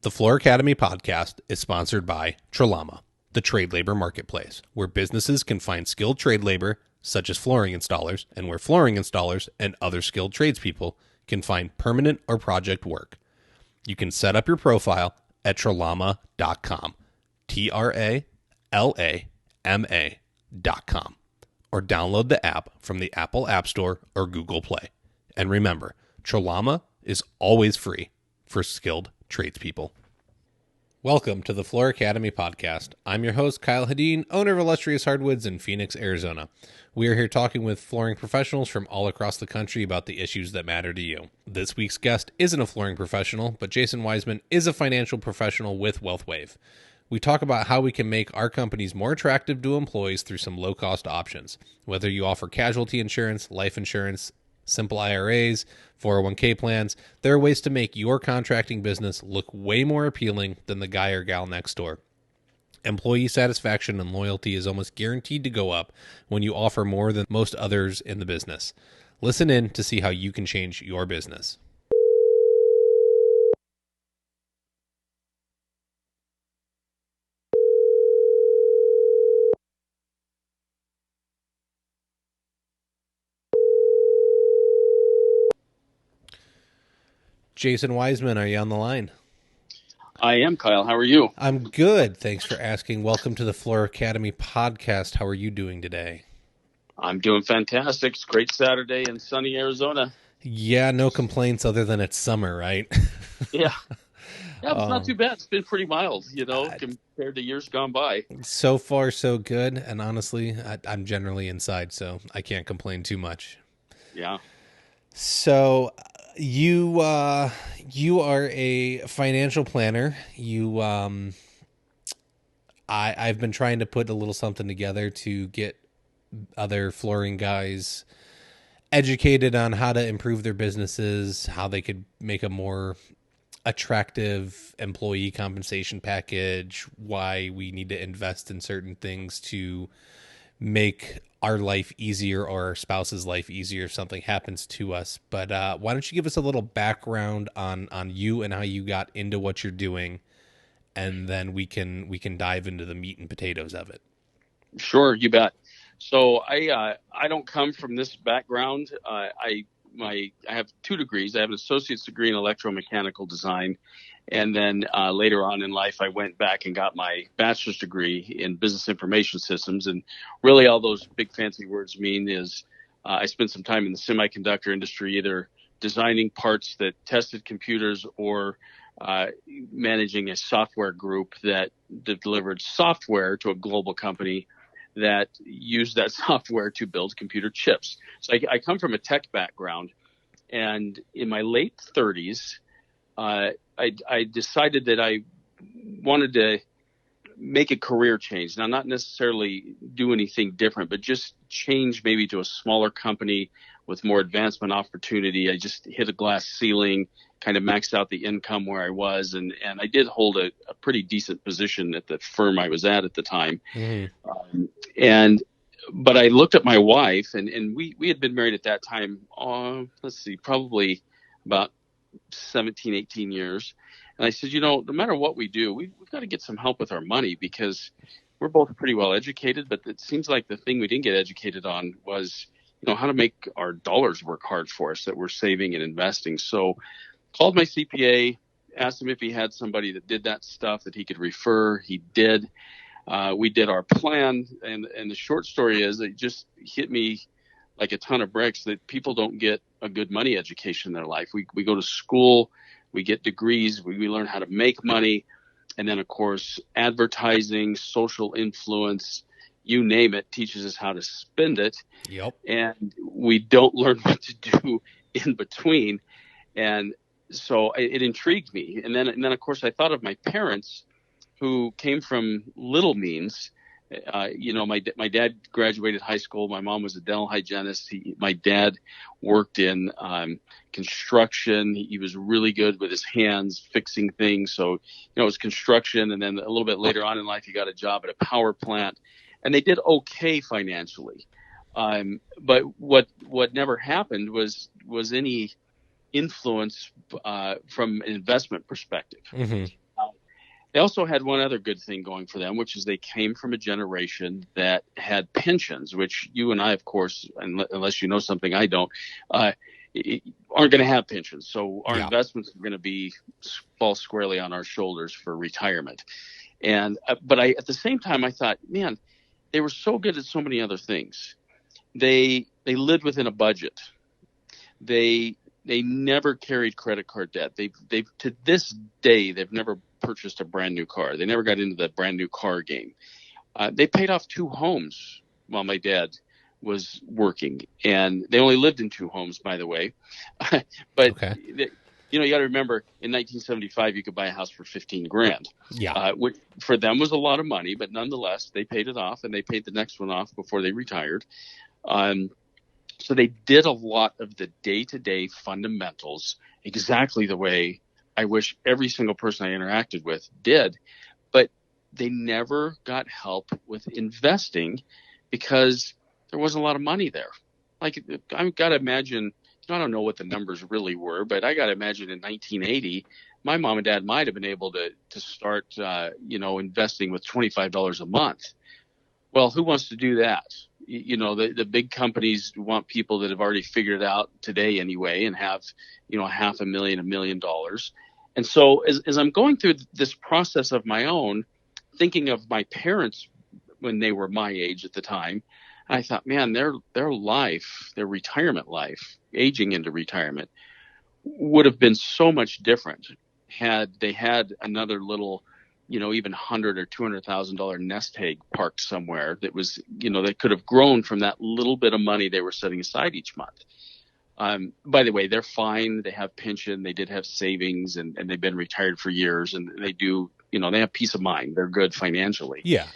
The Floor Academy podcast is sponsored by Trelama, the trade labor marketplace, where businesses can find skilled trade labor, such as flooring installers, and where flooring installers and other skilled tradespeople can find permanent or project work. You can set up your profile at trelama.com, TRALAMA.com, or download the app from the Apple App Store or Google Play. And remember, Trelama is always free for skilled tradespeople. Welcome to the Floor Academy podcast. I'm your host, Kyle Hadeen, owner of Illustrious Hardwoods in Phoenix, Arizona. We are here talking with flooring professionals from all across the country about the issues that matter to you. This week's guest isn't a flooring professional, but Jason Wiseman is a financial professional with WealthWave. We talk about how we can make our companies more attractive to employees through some low-cost options. Whether you offer casualty insurance, life insurance, simple IRAs, 401k plans, there are ways to make your contracting business look way more appealing than the guy or gal next door. Employee satisfaction and loyalty is almost guaranteed to go up when you offer more than most others in the business. Listen in to see how you can change your business. Jason Wiseman, are you on the line? I am, Kyle. How are you? I'm good. Thanks for asking. Welcome to the Floor Academy podcast. How are you doing today? I'm doing fantastic. It's a great Saturday in sunny Arizona. Yeah, no complaints other than it's summer, right? Yeah. Yeah, it's not too bad. It's been pretty mild, compared to years gone by. So far, so good. And honestly, I'm generally inside, so I can't complain too much. Yeah. So you are a financial planner. I've been trying to put a little something together to get other flooring guys educated on how to improve their businesses, how they could make a more attractive employee compensation package, why we need to invest in certain things to make our life easier or our spouse's life easier if something happens to us. But why don't you give us a little background on you and how you got into what you're doing, and then we can dive into the meat and potatoes of it. Sure, you bet. So I don't come from this background. I have 2 degrees. I have an associate's degree in electromechanical design. And then later on in life, I went back and got my bachelor's degree in business information systems. And really all those big fancy words mean is I spent some time in the semiconductor industry, either designing parts that tested computers or managing a software group that delivered software to a global company that used that software to build computer chips. So I come from a tech background. And in my late 30s, I decided that I wanted to make a career change. Now, not necessarily do anything different, but just change maybe to a smaller company with more advancement opportunity. I just hit a glass ceiling, kind of maxed out the income where I was. And I did hold a pretty decent position at the firm I was at the time. Mm-hmm. But I looked at my wife, and we had been married at that time, probably about 17, 18 years. And I said, no matter what we do, we've got to get some help with our money because we're both pretty well educated. But it seems like the thing we didn't get educated on was, how to make our dollars work hard for us that we're saving and investing. So called my CPA, asked him if he had somebody that did that stuff that he could refer. He did. We did our plan. And the short story is it just hit me like a ton of bricks that people don't get a good money education in their life. We go to school, we get degrees, we learn how to make money. And then, of course, advertising, social influence, you name it, teaches us how to spend it. Yep. And we don't learn what to do in between. And so it intrigued me. And then, of course, I thought of my parents who came from little means. My dad graduated high school. My mom was a dental hygienist. My dad worked in construction. He was really good with his hands, fixing things. So, it was construction. And then a little bit later on in life, he got a job at a power plant. And they did okay financially. But what never happened was any influence from an investment perspective. Mm-hmm. They also had one other good thing going for them, which is they came from a generation that had pensions, which you and I, of course, unless you know something I don't, uh, aren't going to have pensions. So our Yeah. investments are going to be fall squarely on our shoulders for retirement. And but at the same time, I thought, man, they were so good at so many other things. They lived within a budget. They never carried credit card debt. They've to this day they've never purchased a brand new car. They never got into the brand new car game. They paid off 2 homes while my dad was working, and they only lived in 2 homes, by the way. But Okay. you got to remember, in 1975 you could buy a house for 15 grand. Yeah. Which for them was a lot of money, but nonetheless they paid it off, and they paid the next one off before they retired. So they did a lot of the day-to-day fundamentals exactly the way I wish every single person I interacted with did. But they never got help with investing because there wasn't a lot of money there. Like, I've got to imagine, I don't know what the numbers really were, but I got to imagine in 1980, my mom and dad might have been able to start, investing with $25 a month. Well, who wants to do that? The big companies want people that have already figured it out today anyway, and have, $500,000, $1 million. And so as I'm going through this process of my own, thinking of my parents when they were my age at the time, I thought, man, their life, their retirement life, aging into retirement, would have been so much different had they had another little, even $100,000 or $200,000 nest egg parked somewhere that was, that could have grown from that little bit of money they were setting aside each month. By the way, they're fine. They have pension. They did have savings, and they've been retired for years, and they do, they have peace of mind. They're good financially. Yeah.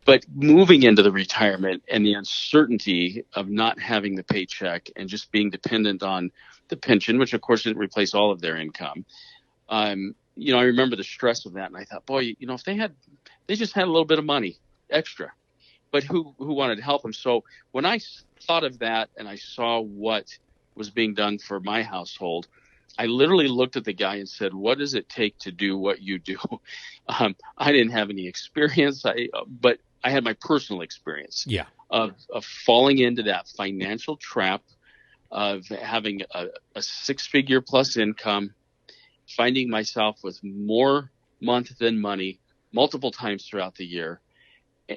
But moving into the retirement and the uncertainty of not having the paycheck and just being dependent on the pension, which of course didn't replace all of their income. I remember the stress of that, and I thought, boy, if they just had a little bit of money extra, but who wanted to help them? So when I thought of that and I saw what was being done for my household, I literally looked at the guy and said, what does it take to do what you do? I didn't have any experience, but I had my personal experience of falling into that financial trap of having a six-figure plus income, finding myself with more month than money multiple times throughout the year.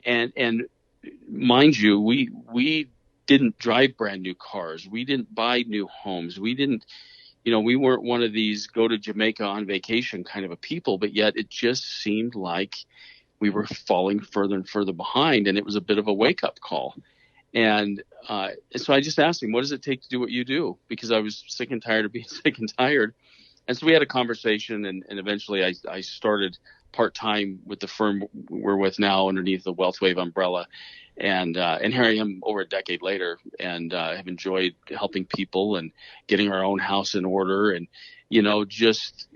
And mind you, we didn't drive brand new cars. We didn't buy new homes. We didn't, we weren't one of these go to Jamaica on vacation kind of a people, but yet it just seemed like we were falling further and further behind, and it was a bit of a wake-up call. And so I just asked him, what does it take to do what you do? Because I was sick and tired of being sick and tired. And so we had a conversation, and eventually I started part-time with the firm we're with now underneath the WealthWave umbrella. And here I am over a decade later, and have enjoyed helping people and getting our own house in order, and, just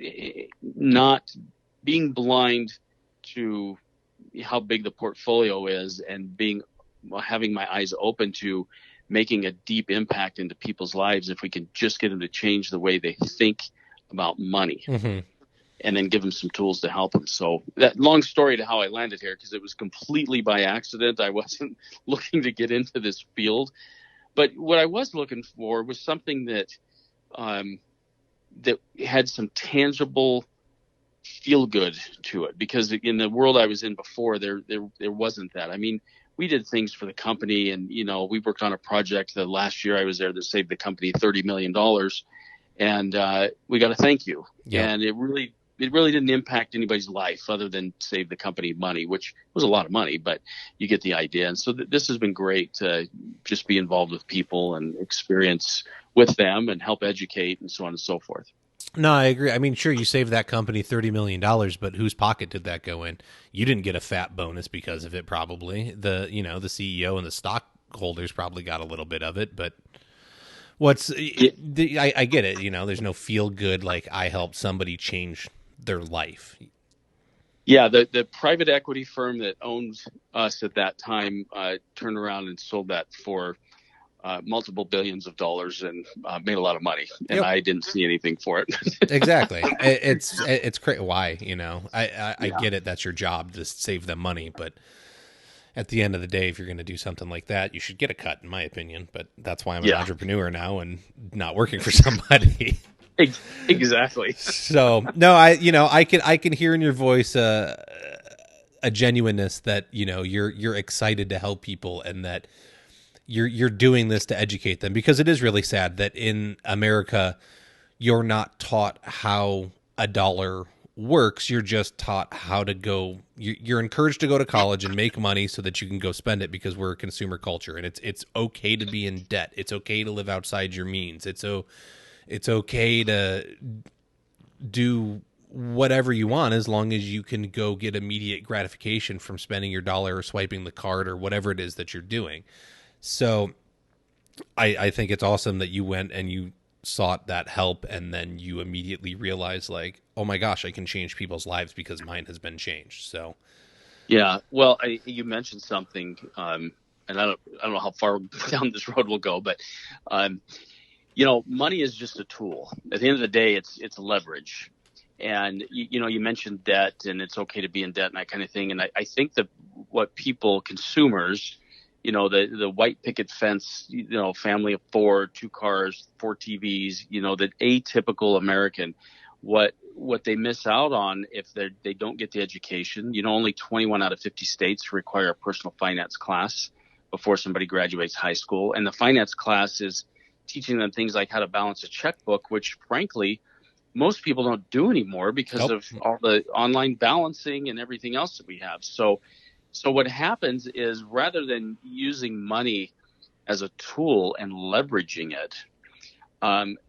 not being blind to how big the portfolio is, and having my eyes open to making a deep impact into people's lives if we can just get them to change the way they think about money, and then give them some tools to help them. So that long story to how I landed here, because it was completely by accident. I wasn't looking to get into this field, but what I was looking for was something that that had some tangible feel good to it, because in the world I was in before, there wasn't that. I mean, we did things for the company, and we worked on a project the last year I was there that saved the company $30 million, and we got a thank you. And it really didn't impact anybody's life other than save the company money, which was a lot of money, but you get the idea. And so this has been great to just be involved with people and experience with them and help educate and so on and so forth. No, I agree. I mean, sure, you saved that company $30 million, but whose pocket did that go in? You didn't get a fat bonus because of it, probably. The CEO and the stockholders probably got a little bit of it, but I get it. There's no feel good, like I helped somebody change their life. Yeah, the private equity firm that owned us at that time turned around and sold that for multiple billions of dollars and made a lot of money, and Yep. I didn't see anything for it. Exactly. It's crazy. Why, I Yeah. get it. That's your job to save them money, but at the end of the day, if you're going to do something like that, you should get a cut, in my opinion. But that's why I'm an Yeah, entrepreneur now and not working for somebody. exactly. So no, I can hear in your voice a genuineness that you're excited to help people and that you're doing this to educate them, because it is really sad that in America you're not taught how a dollar works. You're just taught how to go. You're encouraged to go to college and make money so that you can go spend it, because we're a consumer culture, and it's okay to be in debt. It's okay to live outside your means. It's okay to do whatever you want as long as you can go get immediate gratification from spending your dollar or swiping the card or whatever it is that you're doing. So I think it's awesome that you went and you sought that help, and then you immediately realized, like, oh my gosh, I can change people's lives because mine has been changed. So Yeah. Well, you mentioned something, and I don't know how far down this road we'll go, but money is just a tool. At the end of the day, it's leverage. And you mentioned debt, and it's okay to be in debt and that kind of thing. And I think that what people, consumers, the white picket fence, family of four, 2 cars, 4 TVs, the atypical American, what they miss out on if they don't get the education. Only 21 out of 50 states require a personal finance class before somebody graduates high school. And the finance class is teaching them things like how to balance a checkbook, which frankly, most people don't do anymore because of all the online balancing and everything else that we have. So what happens is, rather than using money as a tool and leveraging it,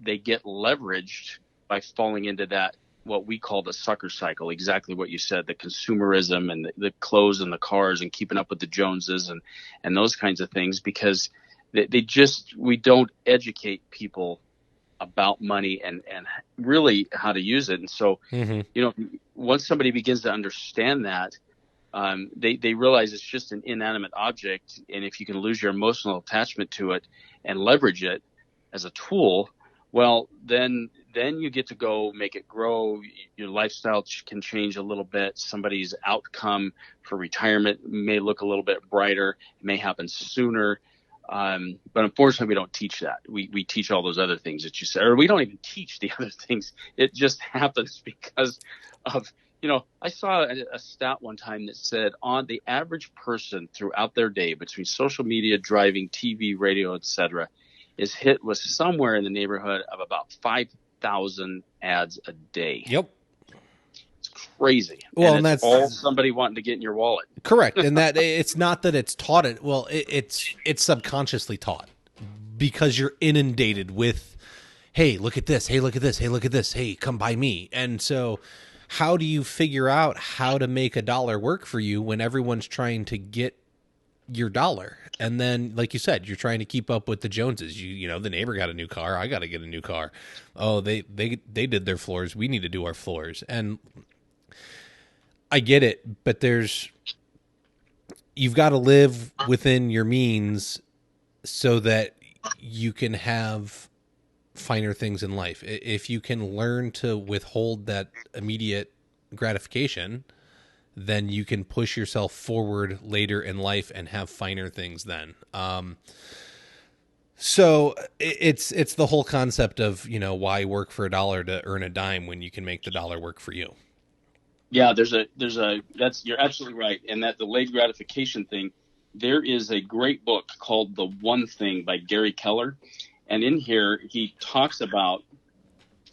they get leveraged by falling into that, what we call the sucker cycle. Exactly what you said, the consumerism and the clothes and the cars and keeping up with the Joneses and those kinds of things, because we don't educate people about money and really how to use it. And so, once somebody begins to understand that, they realize it's just an inanimate object. And if you can lose your emotional attachment to it and leverage it as a tool, well, then you get to go make it grow. Your lifestyle can change a little bit. Somebody's outcome for retirement may look a little bit brighter. It may happen sooner. But unfortunately, we don't teach that. We teach all those other things that you said, or we don't even teach the other things. It just happens because of, I saw a stat one time that said on the average person throughout their day, between social media, driving, TV, radio, etc., is hit with somewhere in the neighborhood of about 5,000 ads a day. Yep. It's crazy. Well, and that's all somebody wanting to get in your wallet. Correct. And that it's not that it's taught it. Well, it's subconsciously taught because you're inundated with, hey, look at this. Hey, look at this. Hey, look at this. Hey, come by me. And so how do you figure out how to make a dollar work for you when everyone's trying to get your dollar? And then, like you said, you're trying to keep up with the Joneses. The neighbor got a new car. I got to get a new car. Oh, they did their floors. We need to do our floors. And I get it, but you've got to live within your means so that you can have finer things in life. If you can learn to withhold that immediate gratification, then you can push yourself forward later in life and have finer things then. So it's the whole concept of, why work for $1 to earn a dime when you can make the dollar work for you. Yeah, you're absolutely right. And that delayed gratification thing, there is a great book called The One Thing by Gary Keller. And in here, he talks about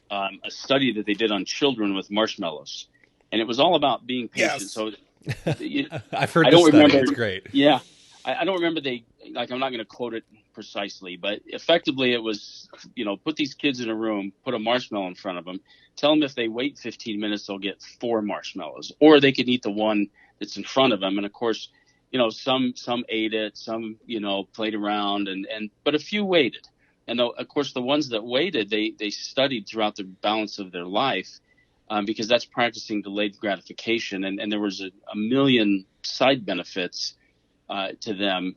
a study that they did on children with marshmallows. And it was all about being patient. Yes. So I've heard this study. It's great. Yeah. I don't remember I'm not going to quote it precisely, but effectively it was, put these kids in a room, put a marshmallow in front of them, tell them if they wait 15 minutes, they'll get 4 marshmallows, or they could eat the one that's in front of them. And of course, some ate it, some, played around but a few waited. And of course, the ones that waited, they studied throughout the balance of their life, because that's practicing delayed gratification. And there was a million side benefits to them,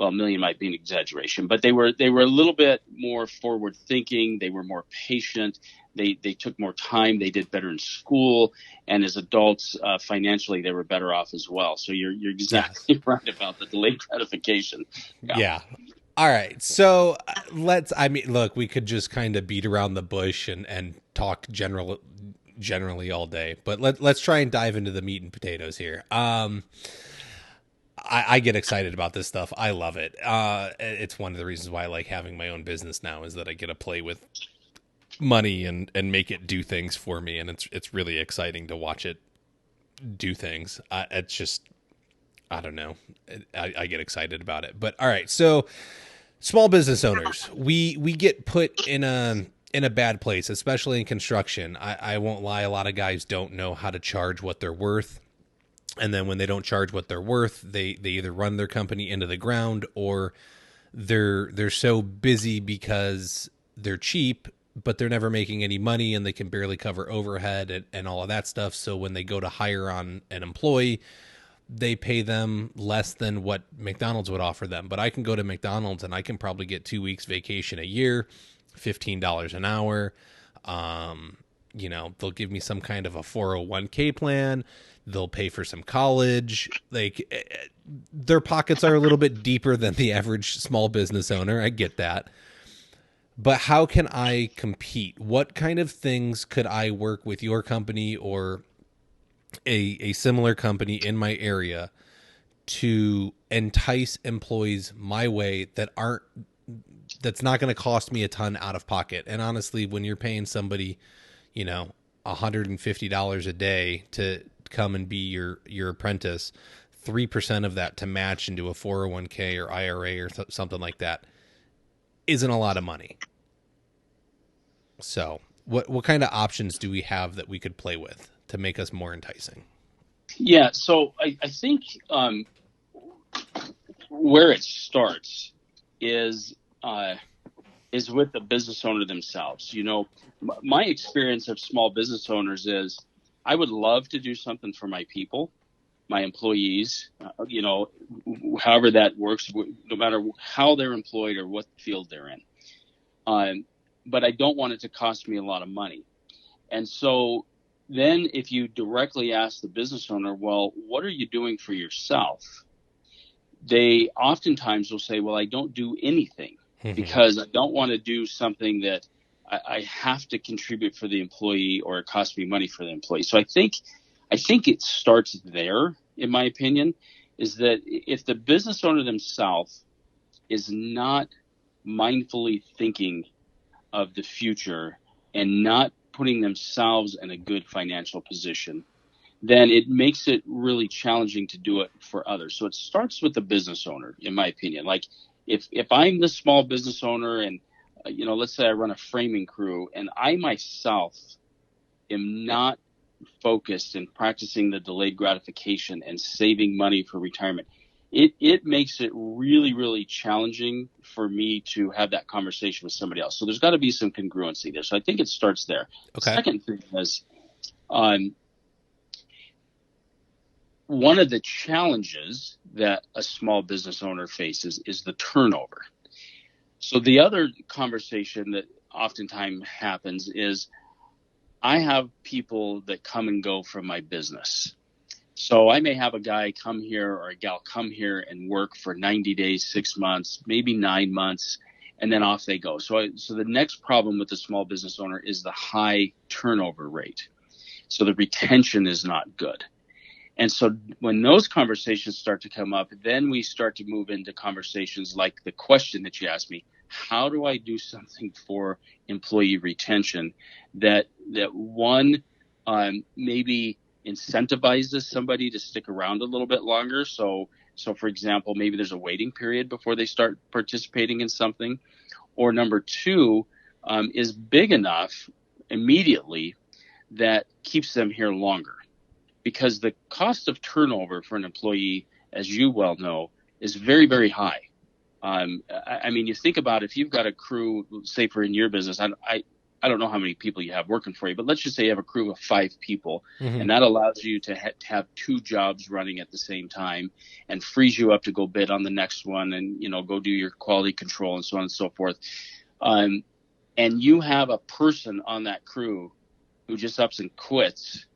well, a million might be an exaggeration, but they were a little bit more forward thinking. They were more patient. They took more time. They did better in school, and as adults, financially, they were better off as well. So you're exactly right about the delayed gratification. Yeah. All right. So look, we could just kind of beat around the bush and talk generally all day, but let's try and dive into the meat and potatoes here. I get excited about this stuff. I love it. It's one of the reasons why I like having my own business now, is that I get to play with money and make it do things for me. And it's really exciting to watch it do things. It's just, I don't know. I get excited about it. But all right. So small business owners, we get put in a bad place, especially in construction. I won't lie. A lot of guys don't know how to charge what they're worth. And then when they don't charge what they're worth, they either run their company into the ground, or they're so busy because they're cheap, but they're never making any money and they can barely cover overhead and all of that stuff. So when they go to hire on an employee, they pay them less than what McDonald's would offer them. But I can go to McDonald's and I can probably get 2 weeks vacation a year, $15 an hour. They'll give me some kind of a 401k plan. They'll pay for some college. Their pockets are a little bit deeper than the average small business owner. I get that. But how can I compete? What kind of things could I work with your company or a similar company in my area to entice employees my way that's not going to cost me a ton out of pocket? And honestly, when you're paying somebody, $150 a day to come and be your apprentice, 3% of that to match into a 401k or IRA or something like that isn't a lot of money. So what kind of options do we have that we could play with to make us more enticing? Yeah. So I think where it starts is with the business owner themselves. My experience of small business owners is I would love to do something for my people, my employees, however that works, no matter how they're employed or what field they're in. But I don't want it to cost me a lot of money. And so then if you directly ask the business owner, well, what are you doing for yourself? They oftentimes will say, well, I don't do anything because I don't want to do something that I have to contribute for the employee or it costs me money for the employee. So I think it starts there, in my opinion, is that if the business owner themselves is not mindfully thinking of the future and not putting themselves in a good financial position, then it makes it really challenging to do it for others. So it starts with the business owner, in my opinion. Like if I'm the small business owner and let's say I run a framing crew and I myself am not focused in practicing the delayed gratification and saving money for retirement, it makes it really, really challenging for me to have that conversation with somebody else. So there's got to be some congruency there. So I think it starts there. Okay. The second thing is one of the challenges that a small business owner faces is the turnover. So the other conversation that oftentimes happens is I have people that come and go from my business. So I may have a guy come here or a gal come here and work for 90 days, 6 months, maybe 9 months, and then off they go. So the next problem with the small business owner is the high turnover rate. So the retention is not good. And so when those conversations start to come up, then we start to move into conversations like the question that you asked me: how do I do something for employee retention that one maybe incentivizes somebody to stick around a little bit longer? So for example, maybe there's a waiting period before they start participating in something, or number two, is big enough immediately that keeps them here longer. Because the cost of turnover for an employee, as you well know, is very, very high. I mean, you think about if you've got a crew, say for in your business, I don't know how many people you have working for you, but let's just say you have a crew of 5 people, Mm-hmm. and that allows you to have 2 jobs running at the same time and frees you up to go bid on the next one and, go do your quality control and so on and so forth. And you have a person on that crew who just ups and quits.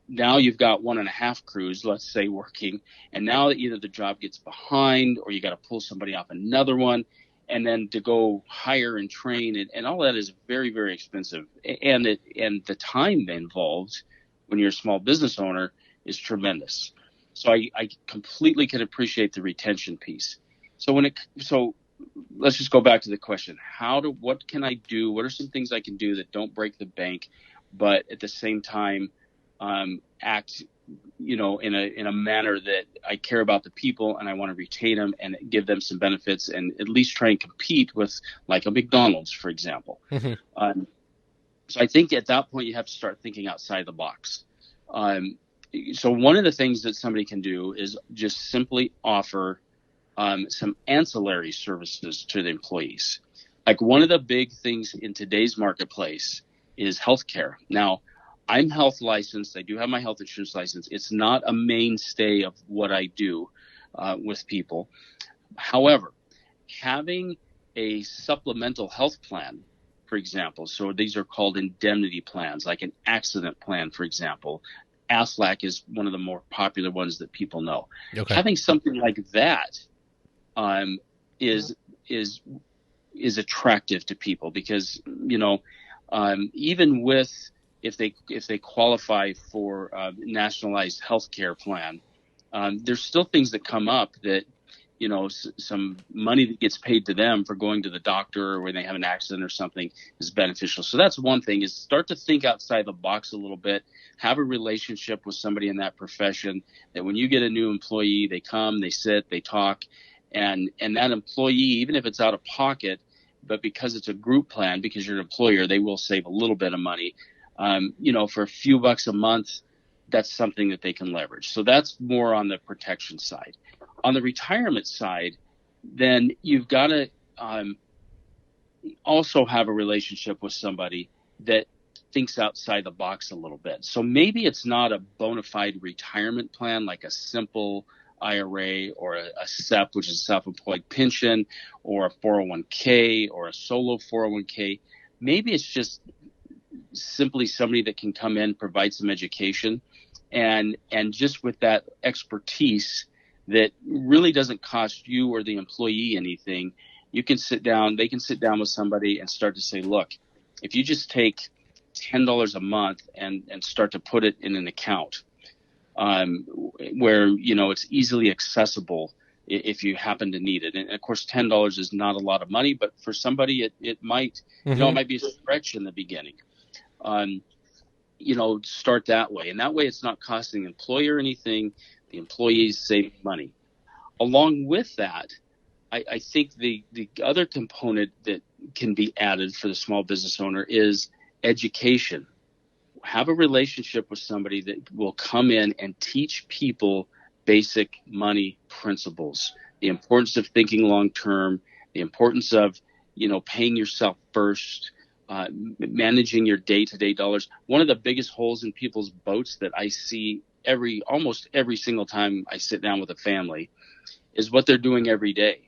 Now you've got 1.5 crews, let's say, working, and now either the job gets behind or you got to pull somebody off another one, and then to go hire and train, and all that is very, very expensive. And the time involved when you're a small business owner is tremendous. So I completely can appreciate the retention piece. So let's just go back to the question: what can I do? What are some things I can do that don't break the bank, but at the same time act, in a manner that I care about the people and I want to retain them and give them some benefits and at least try and compete with like a McDonald's, for example. Mm-hmm. So I think at that point you have to start thinking outside the box. So one of the things that somebody can do is just simply offer some ancillary services to the employees. Like one of the big things in today's marketplace is healthcare. Now, I'm health licensed. I do have my health insurance license. It's not a mainstay of what I do with people. However, having a supplemental health plan, for example, so these are called indemnity plans, like an accident plan, for example. AFLAC is one of the more popular ones that people know. Okay. Having something like that is attractive to people because, even with if they qualify for a nationalized health care plan, there's still things that come up that, some money that gets paid to them for going to the doctor or when they have an accident or something is beneficial. So that's one thing, is start to think outside the box a little bit, have a relationship with somebody in that profession that when you get a new employee, they come, they sit, they talk, and that employee, even if it's out of pocket, but because it's a group plan, because you're an employer, they will save a little bit of money. For a few bucks a month, that's something that they can leverage. So that's more on the protection side. On the retirement side, then you've got to also have a relationship with somebody that thinks outside the box a little bit. So maybe it's not a bona fide retirement plan like a simple IRA or a SEP, which is self-employed pension, or a 401k or a solo 401k. Maybe it's just simply somebody that can come in, provide some education, and just with that expertise that really doesn't cost you or the employee anything, they can sit down with somebody and start to say, look, if you just take $10 a month and start to put it in an account where, it's easily accessible if you happen to need it. And of course, $10 is not a lot of money, but for somebody, it might, Mm-hmm. It might be a stretch in the beginning. Start that way. And that way it's not costing the employer anything. The employees save money. Along with that, I think the other component that can be added for the small business owner is education. Have a relationship with somebody that will come in and teach people basic money principles, the importance of thinking long-term, the importance of, paying yourself first, managing your day-to-day dollars. One of the biggest holes in people's boats that I see almost every single time I sit down with a family is what they're doing every day.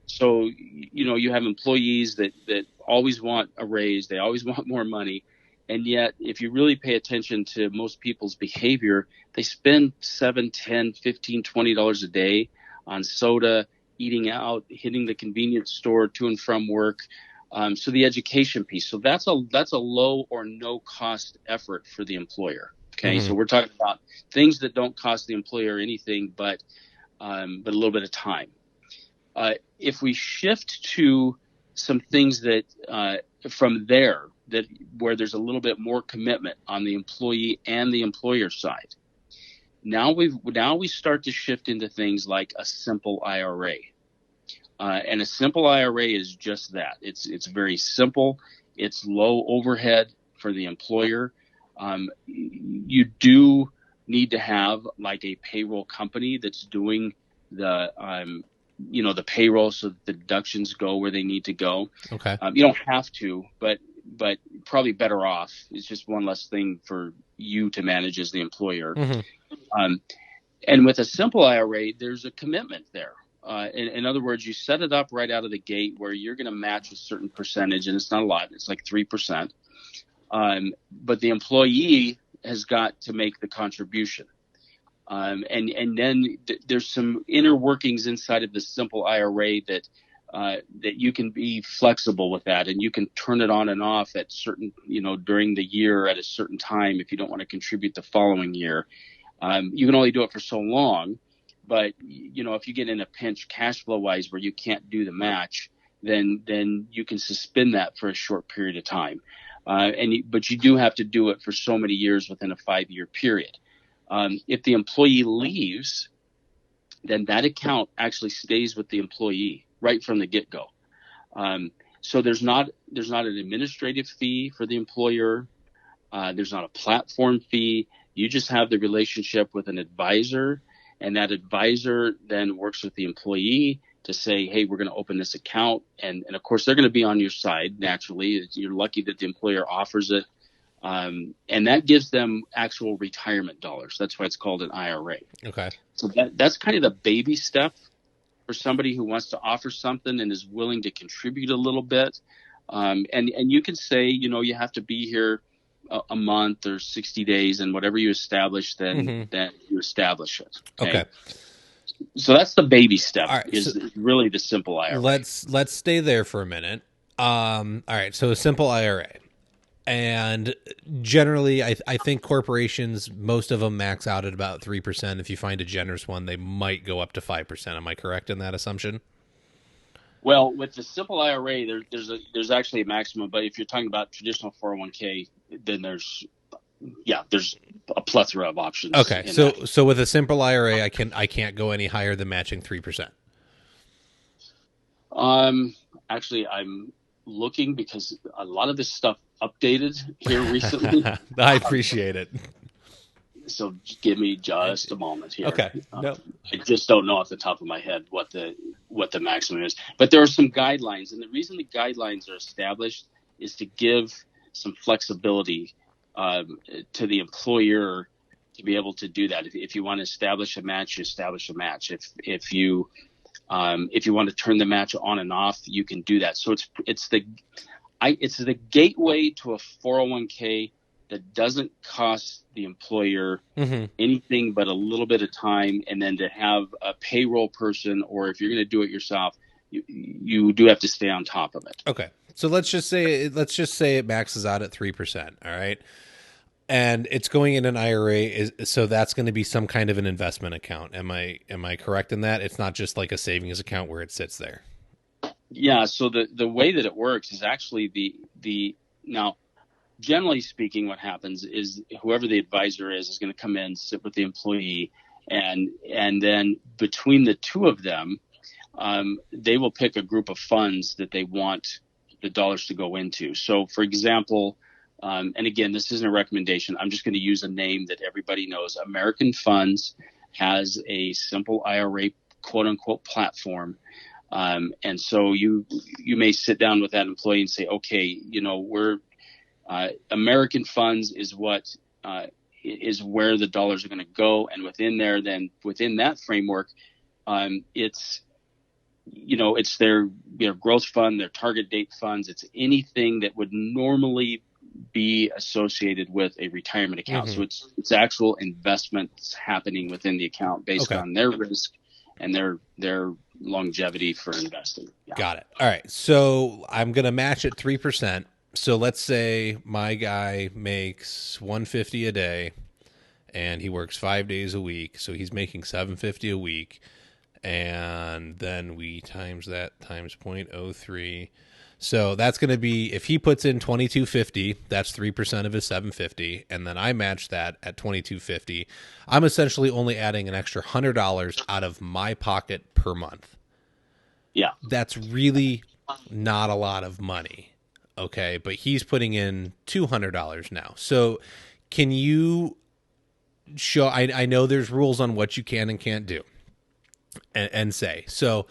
So, you have employees that always want a raise. They always want more money. And yet, if you really pay attention to most people's behavior, they spend $7, $10, $15, $20 a day on soda, eating out, hitting the convenience store to and from work. So the education piece. So that's a low or no cost effort for the employer. Okay. Mm-hmm. So we're talking about things that don't cost the employer anything, but a little bit of time. If we shift to some things that from there, where there's a little bit more commitment on the employee and the employer side, now we start to shift into things like a simple IRA. And a simple IRA is just that. It's very simple. It's low overhead for the employer. You do need to have like a payroll company that's doing the the payroll so that the deductions go where they need to go. Okay. You don't have to, but probably better off. It's just one less thing for you to manage as the employer. And with a simple IRA, there's a commitment there. In other words, you set it up right out of the gate where you're going to match a certain percentage, and it's not a lot. It's like 3%. But the employee has got to make the contribution. And then there's some inner workings inside of the simple IRA that you can be flexible with that, and you can turn it on and off at certain, during the year at a certain time if you don't want to contribute the following year. You can only do it for so long, but if you get in a pinch cash flow wise where you can't do the match, then you can suspend that for a short period of time. But you do have to do it for so many years within a 5-year period. If the employee leaves, then that account actually stays with the employee right from the get-go. So there's not an administrative fee for the employer. There's not a platform fee. You just have the relationship with an advisor, and that advisor then works with the employee to say, hey, we're going to open this account. And of course, they're going to be on your side naturally. You're lucky that the employer offers it. And that gives them actual retirement dollars. That's why it's called an IRA. Okay. So that's kind of the baby step for somebody who wants to offer something and is willing to contribute a little bit. And you can say, you have to be here a month or 60 days, and whatever you establish, then you establish it. Okay. So that's the baby step. All right, is really the simple IRA. Let's stay there for a minute. All right. So a simple IRA. And generally, I think corporations, most of them max out at about 3%. If you find a generous one, they might go up to 5%. Am I correct in that assumption? Well, with the simple IRA, there's actually a maximum. But if you're talking about traditional 401k, then there's a plethora of options. Okay, so with a simple IRA, I can't go any higher than matching 3%. Actually, I'm looking because a lot of this stuff updated here recently. I appreciate it. So give me just a moment here. Okay. No. I just don't know off the top of my head what the maximum is. But there are some guidelines, and the reason the guidelines are established is to give some flexibility to the employer to be able to do that. If you want to establish a match, you establish a match. If you want to turn the match on and off, you can do that. So it's the gateway to a 401k that doesn't cost the employer anything but a little bit of time, and then to have a payroll person, or if you're going to do it yourself, you do have to stay on top of it. Okay, so let's just say it maxes out at 3%. All right, and it's going in an IRA, so that's going to be some kind of an investment account. Am I correct in that? It's not just like a savings account where it sits there. Yeah. So the way that it works is actually now. Generally speaking, what happens is whoever the advisor is going to come in, sit with the employee, and then between the two of them, they will pick a group of funds that they want the dollars to go into. So, for example, and again, this isn't a recommendation. I'm just going to use a name that everybody knows. American Funds has a simple IRA quote unquote platform. And so you may sit down with that employee and say, okay, American Funds is what is where the dollars are going to go, and within that framework, it's their growth fund, their target date funds. It's anything that would normally be associated with a retirement account. So it's actual investments happening within the account based on their risk and their longevity for investing. Yeah. Got it. All right, so I'm going to match at 3%. So let's say my guy makes $150 a day and he works 5 days a week. So he's making $750 a week. And then we times that times 0.03. So that's going to be, if he puts in $22.50, that's 3% of his $750. And then I match that at $22.50. I'm essentially only adding an extra $100 out of my pocket per month. Yeah. That's really not a lot of money. Okay, but he's putting in $200 now. So can you show, I know there's rules on what you can and can't do. and say, so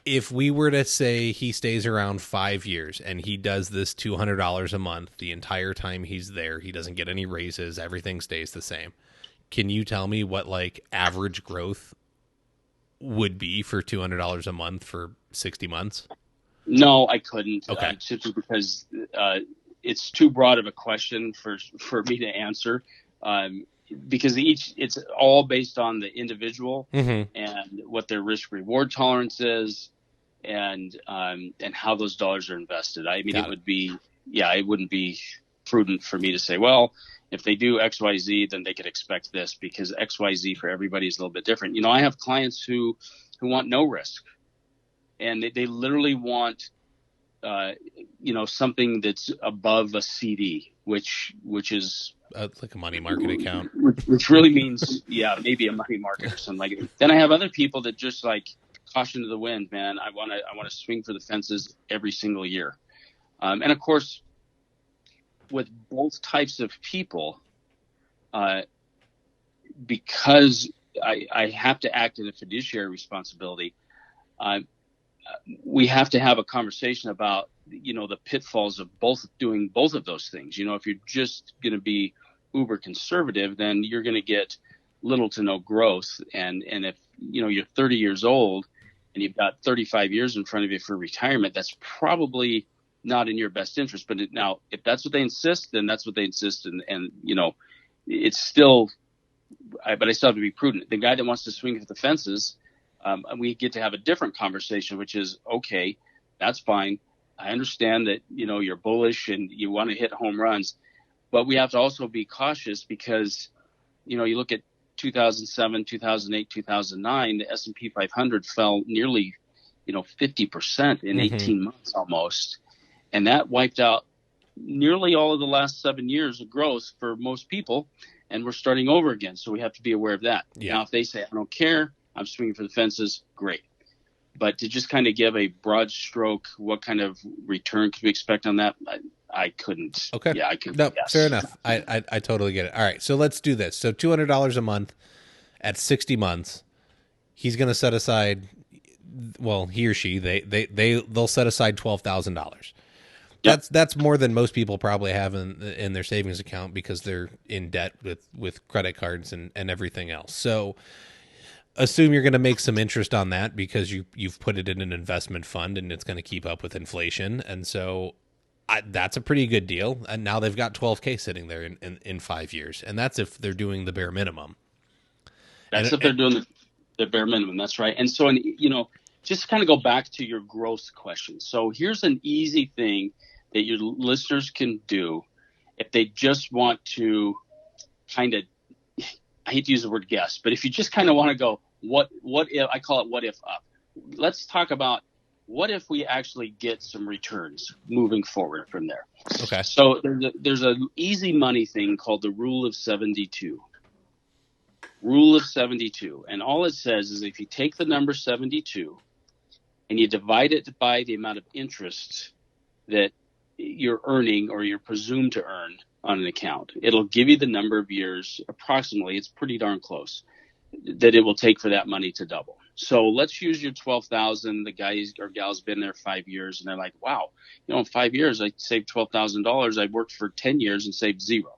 if we were to say he stays around 5 years and he does this $200 a month the entire time he's there, he doesn't get any raises, everything stays the same. Can you tell me what like average growth would be for $200 a month for 60 months? No, I couldn't. Okay. Simply because it's too broad of a question for me to answer. Because it's all based on the individual and what their risk reward tolerance is, and how those dollars are invested. I mean, it wouldn't be prudent for me to say, well, if they do XYZ, then they could expect this, because XYZ for everybody is a little bit different. I have clients who want no risk, and they literally want, something that's above a CD, which is like a money market account, which really means, maybe a money market or something like it. Then I have other people that just like caution to the wind, man. I want to swing for the fences every single year. And of course, with both types of people, because I have to act in a fiduciary responsibility, we have to have a conversation about, the pitfalls of doing both of those things. If you're just going to be uber conservative, then you're going to get little to no growth. And if, you're 30 years old and you've got 35 years in front of you for retirement, that's probably not in your best interest. But now, if that's what they insist, then that's what they insist. And it's still, but I still have to be prudent. The guy that wants to swing for the fences, we get to have a different conversation, which is, okay, that's fine. I understand that, you're bullish and you want to hit home runs, but we have to also be cautious because, you look at 2007, 2008, 2009, the S&P 500 fell nearly, 50% in 18 months almost. And that wiped out nearly all of the last 7 years of growth for most people. And we're starting over again. So we have to be aware of that. Yeah. Now, if they say, I don't care, I'm swinging for the fences, great. But to just kind of give a broad stroke, what kind of return could we expect on that? I couldn't. Okay. Yeah, I couldn't. No, Yes. fair enough. I totally get it. All right. So let's do this. So $200 a month at 60 months, he's going to set aside, well, he or she, they'll set aside $12,000. Yep. That's more than most people probably have in their savings account because they're in debt with credit cards and everything else. So assume you're going to make some interest on that because you've put it in an investment fund and it's going to keep up with inflation. And so that's a pretty good deal. And now they've got $12K sitting there in 5 years. And that's if they're doing the bare minimum. If they're doing the bare minimum. That's right. And so, just kind of go back to your growth question. So here's an easy thing that your listeners can do if they just want to kind of, I hate to use the word guess, but if you just kind of want to go, what if, I call it what if up. Let's talk about what if we actually get some returns moving forward from there. Okay. So there's an easy money thing called the rule of 72. Rule of 72. And all it says is if you take the number 72 and you divide it by the amount of interest that you're earning or you're presumed to earn on an account, it'll give you the number of years approximately, it's pretty darn close, that it will take for that money to double. So let's use your 12,000. The guys or gals been there 5 years and they're like, wow, in 5 years I saved $12,000. I worked for 10 years and saved zero.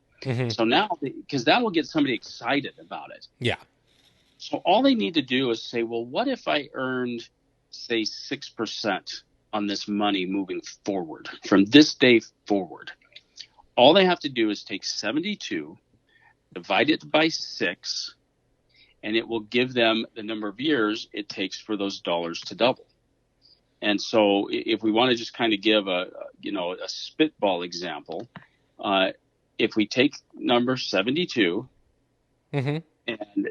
So now, because that will get somebody excited about it. Yeah. So all they need to do is say, well, what if I earned, say, 6% on this money moving forward from this day forward? All they have to do is take 72, divide it by 6, and it will give them the number of years it takes for those dollars to double. And so if we want to just kind of give a spitball example, if we take number 72 and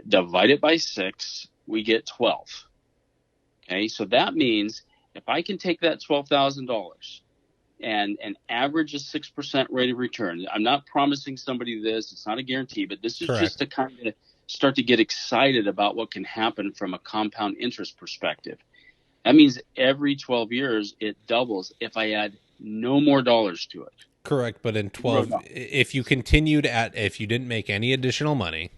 divide it by 6, we get 12. Okay, so that means if I can take that $12,000 and average a 6% rate of return, I'm not promising somebody this, it's not a guarantee, but this is Correct. Just to kind of start to get excited about what can happen from a compound interest perspective. That means every 12 years it doubles if I add no more dollars to it. Correct, but in 12, if you continued if you didn't make any additional money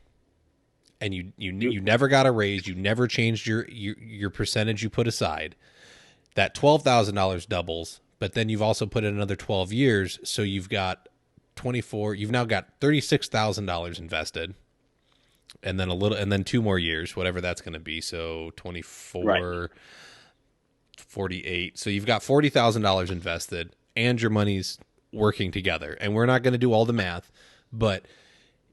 and you never got a raise, you never changed your percentage you put aside, that $12,000 doubles, but then you've also put in another 12 years, so you've got 24, you've now got $36,000 invested, and then and then 2 more years, whatever that's going to be, so 24, right. 48. So you've got $40,000 invested, and your money's working together. And we're not going to do all the math, but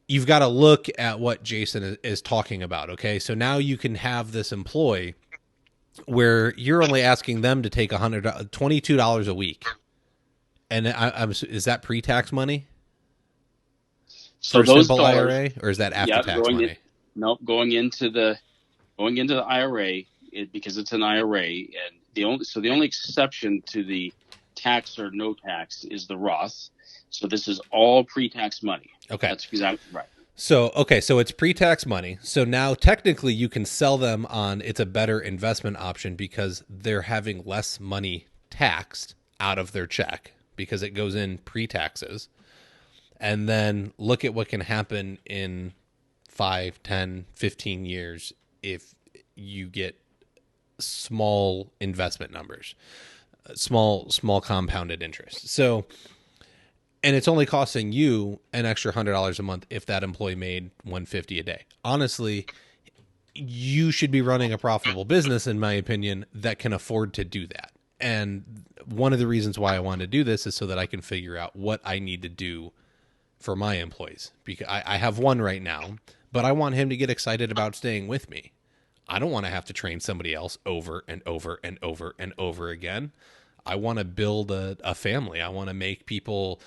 you've got to look at what Jason is talking about. Okay. So now you can have this employee where you're only asking them to take $22 a week. And is that pre-tax money? So for those simple dollars, IRA, or is that after-tax money? Going into the IRA, because it's an IRA, and the only exception to the tax or no tax is the Roth. So this is all pre-tax money. Okay, that's exactly right. So it's pre-tax money. So now technically you can sell them on it's a better investment option because they're having less money taxed out of their check because it goes in pre-taxes. And then look at what can happen in 5, 10, 15 years if you get small investment numbers, small compounded interest. So, and it's only costing you an extra $100 a month if that employee made $150 a day. Honestly, you should be running a profitable business, in my opinion, that can afford to do that. And one of the reasons why I want to do this is so that I can figure out what I need to do for my employees, because I have one right now, but I want him to get excited about staying with me. I don't want to have to train somebody else over and over and over and over again. I want to build a family. I want to make people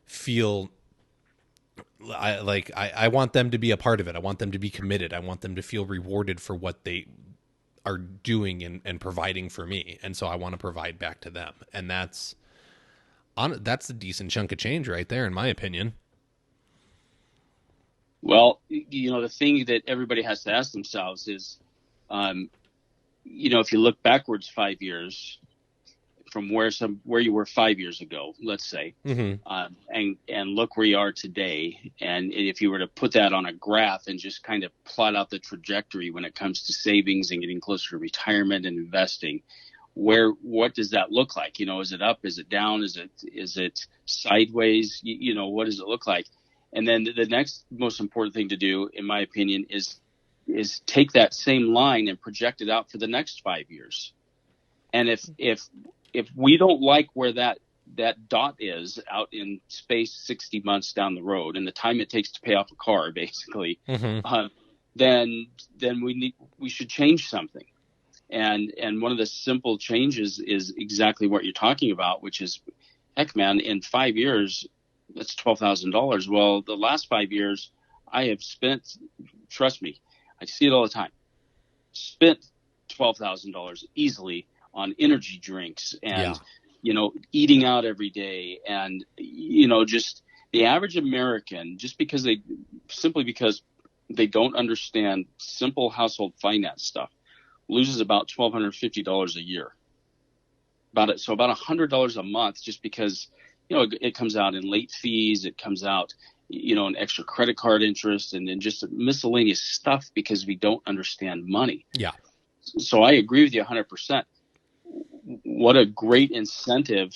feel I want them to be a part of it. I want them to be committed. I want them to feel rewarded for what they are doing and providing for me. And so I want to provide back to them. And that's a decent chunk of change right there, in my opinion. Well, the thing that everybody has to ask themselves is, if you look backwards 5 years from where you were 5 years ago, let's say, and look where you are today, and if you were to put that on a graph and just kind of plot out the trajectory when it comes to savings and getting closer to retirement and investing, what does that look like? Is it up? Is it down? Is it sideways? What does it look like? And then the next most important thing to do, in my opinion, is take that same line and project it out for the next 5 years. And if we don't like where that dot is out in space 60 months down the road and the time it takes to pay off a car, basically, then we should change something. And one of the simple changes is exactly what you're talking about, which is, heck, man, in 5 years, that's $12,000. Well, the last 5 years I have spent, trust me, I see it all the time, spent $12,000 easily on energy drinks and, eating out every day. And, just the average American, because they don't understand simple household finance stuff, loses about $1,250 a year. About $100 a month, just because, it comes out in late fees, it comes out, in extra credit card interest and just miscellaneous stuff because we don't understand money. Yeah. So I agree with you 100%. What a great incentive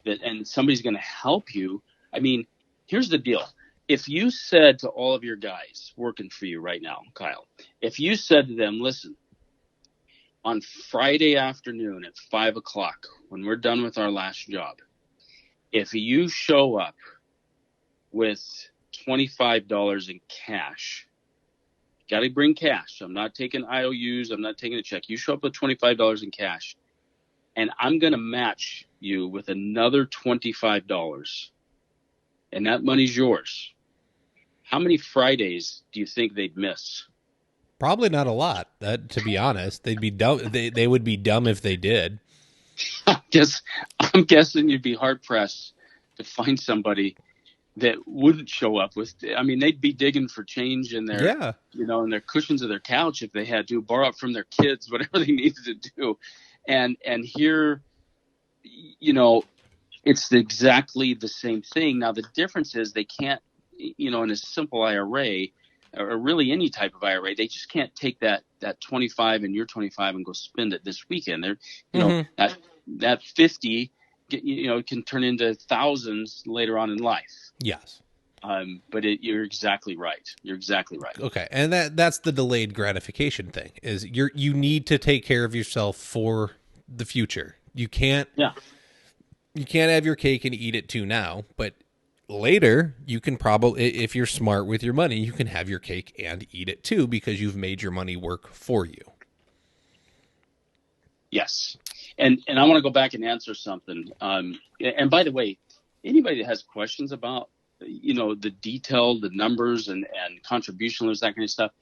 and somebody's going to help you. I mean, here's the deal. If you said to all of your guys working for you right now, Kyle, if you said to them, listen, on Friday afternoon at 5:00, when we're done with our last job, if you show up with $25 in cash, got to bring cash. I'm not taking IOUs. I'm not taking a check. You show up with $25 in cash, and I'm going to match you with another $25, and that money's yours. How many Fridays do you think they'd miss? Probably not a lot. To be honest, they'd be dumb. They would be dumb if they did. I'm guessing you'd be hard pressed to find somebody that wouldn't show up with. I mean, they'd be digging for change in their, in their cushions of their couch if they had to borrow it from their kids, whatever they needed to do. And here, it's exactly the same thing. Now the difference is they can't, in a simple IRA, or really any type of IRA, they just can't take that 25 and your 25 and go spend it this weekend. They're, that 50, can turn into thousands later on in life. Yes. But you're exactly right. You're exactly right. Okay. And that's the delayed gratification thing, is you need to take care of yourself for the future. You can't have your cake and eat it too now, but later you can probably, if you're smart with your money, you can have your cake and eat it too, because you've made your money work for you. Yes. And I want to go back and answer something. And by the way, anybody that has questions about, the detail, the numbers and contribution limits, that kind of stuff.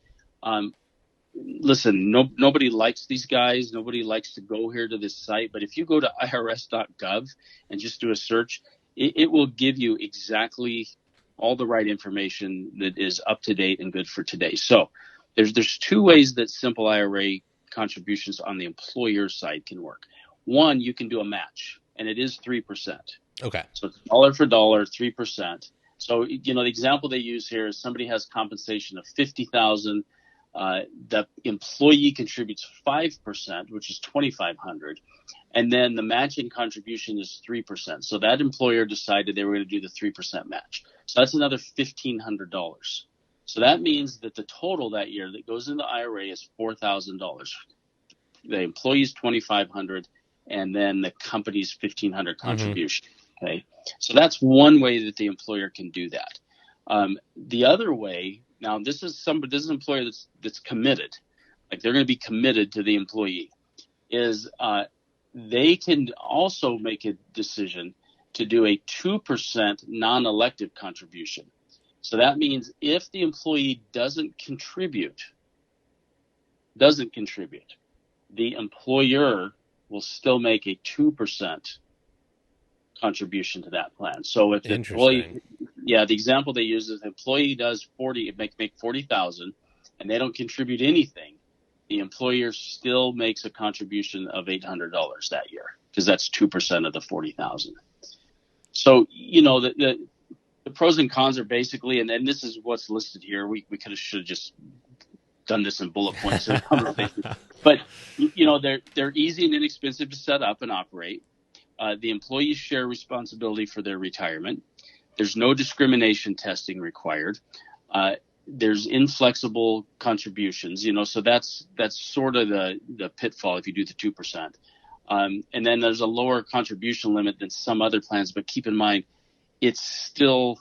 Listen, nobody likes these guys. Nobody likes to go here to this site. But if you go to irs.gov and just do a search, it will give you exactly all the right information that is up to date and good for today. So there's two ways that simple IRA contributions on the employer side can work. One, you can do a match, and it is 3%. Okay. So it's dollar for dollar, 3%. So, the example they use here is somebody has compensation of $50,000. The employee contributes 5%, which is $2,500. And then the matching contribution is 3%. So that employer decided they were going to do the 3% match. So that's another $1,500. So that means that the total that year that goes into the IRA is $4,000. The employee's $2,500, and then the company's $1,500 contribution. Mm-hmm. Okay. So that's one way that the employer can do that. The other way, now this is an employer that's committed, like they're going to be committed to the employee, is they can also make a decision to do a 2% non-elective contribution. So that means if the employee doesn't contribute, the employer will still make a 2% contribution to that plan. So if the employee, the example they use is the employee does 40, make 40,000, and they don't contribute anything, the employer still makes a contribution of $800 that year, because that's 2% of the 40,000. So, the pros and cons are basically, and this is what's listed here. We should have just done this in bullet points. But, they're easy and inexpensive to set up and operate. The employees share responsibility for their retirement. There's no discrimination testing required. There's inflexible contributions, so that's sort of the pitfall if you do the 2%. And then there's a lower contribution limit than some other plans, but keep in mind, it's still,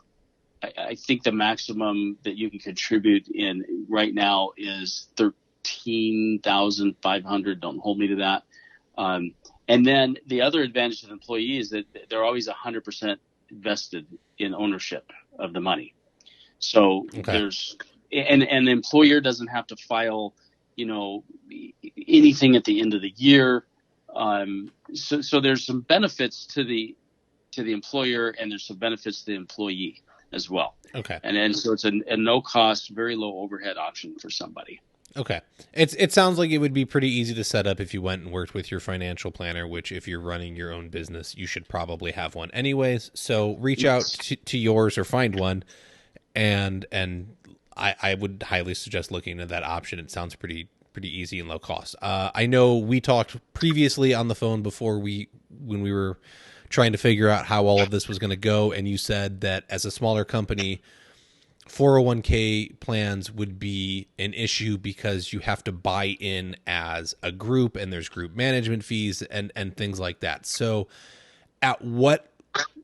I think the maximum that you can contribute in right now is $13,500. Don't hold me to that. And then the other advantage to the employee is that they're always 100% invested in ownership of the money. So there's, and the employer doesn't have to file, anything at the end of the year. So there's some benefits to the employer, and there's some benefits to the employee as well. Okay. And then so it's a no cost, very low overhead option for somebody. Okay. It sounds like it would be pretty easy to set up if you went and worked with your financial planner, which if you're running your own business, you should probably have one anyways. So reach out to yours or find one. And I would highly suggest looking into that option. It sounds pretty easy and low cost. I know we talked previously on the phone before when we were trying to figure out how all of this was going to go. And you said that as a smaller company, 401k plans would be an issue because you have to buy in as a group, and there's group management fees and things like that. So at what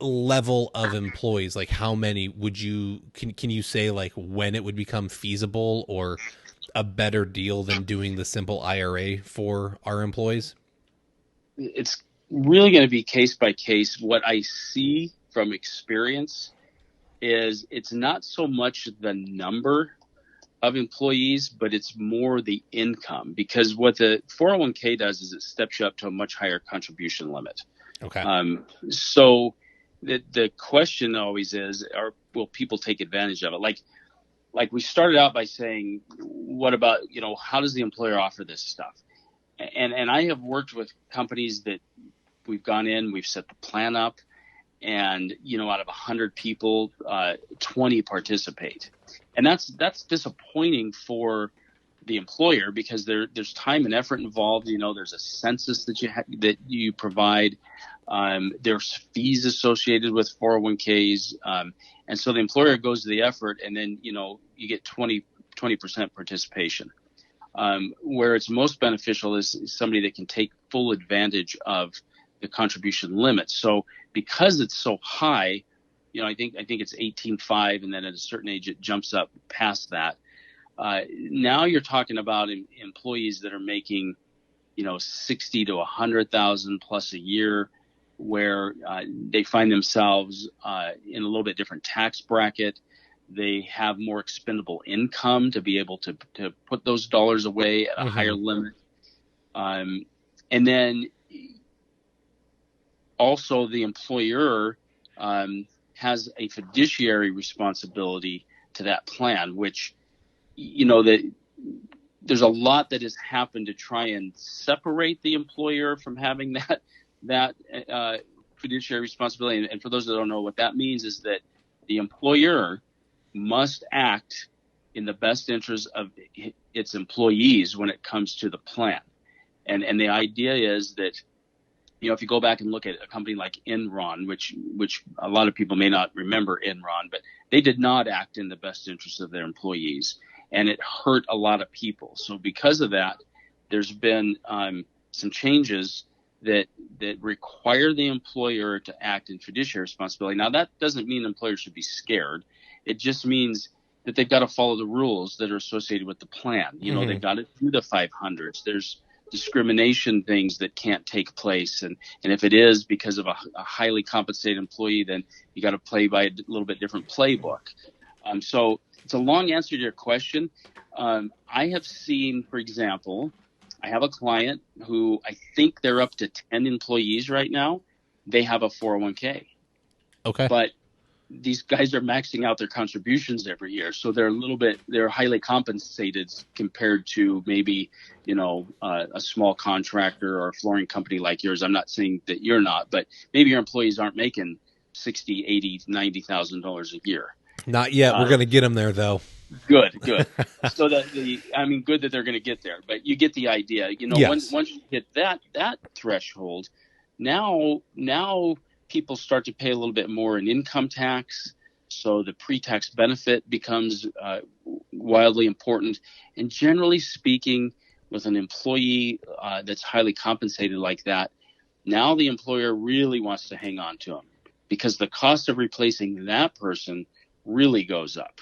level of employees, like how many would can you say like when it would become feasible or a better deal than doing the simple IRA for our employees? It's really going to be case by case. What I see from experience is it's not so much the number of employees, but it's more the income, because what the 401k does is it steps you up to a much higher contribution limit. Okay. So the question always is, will people take advantage of it? Like we started out by saying, what about, how does the employer offer this stuff? And I have worked with companies that we've gone in, we've set the plan up, and, out of 100 people, 20 participate. And that's disappointing for the employer, because there's time and effort involved. There's a census that you provide. There's fees associated with 401ks. And so the employer goes to the effort, and then, you get 20% participation. Where it's most beneficial is somebody that can take full advantage of the contribution limit. So because it's so high, I think it's 18.5, and then at a certain age it jumps up past that. Now you're talking about employees that are making, 60 to 100,000 plus a year, where they find themselves in a little bit different tax bracket. They have more expendable income to be able to put those dollars away at a higher limit. And then also the employer has a fiduciary responsibility to that plan, which, that there's a lot that has happened to try and separate the employer from having that fiduciary responsibility. And for those that don't know, what that means is that the employer must act in the best interest of its employees when it comes to the plan. And the idea is that, if you go back and look at a company like Enron, which a lot of people may not remember Enron, but they did not act in the best interest of their employees, and it hurt a lot of people. So because of that, there's been some changes that require the employer to act in fiduciary responsibility. Now, that doesn't mean employers should be scared. It just means that they've got to follow the rules that are associated with the plan. They've got to do the 500s. There's discrimination things that can't take place. And if it is because of a highly compensated employee, then you got to play by a little bit different playbook. So it's a long answer to your question. I have seen, for example, I have a client who I think they're up to 10 employees right now. They have a 401k. Okay. But these guys are maxing out their contributions every year. So they're highly compensated compared to maybe, a small contractor or a flooring company like yours. I'm not saying that you're not, but maybe your employees aren't making $60,000, $80,000, $90,000 a year. Not yet. We're going to get them there, though. Good. So good that they're going to get there, but you get the idea. Yes. Once you hit that threshold, now people start to pay a little bit more in income tax. So the pre-tax benefit becomes wildly important. And generally speaking, with an employee that's highly compensated like that, now the employer really wants to hang on to them, because the cost of replacing that person really goes up,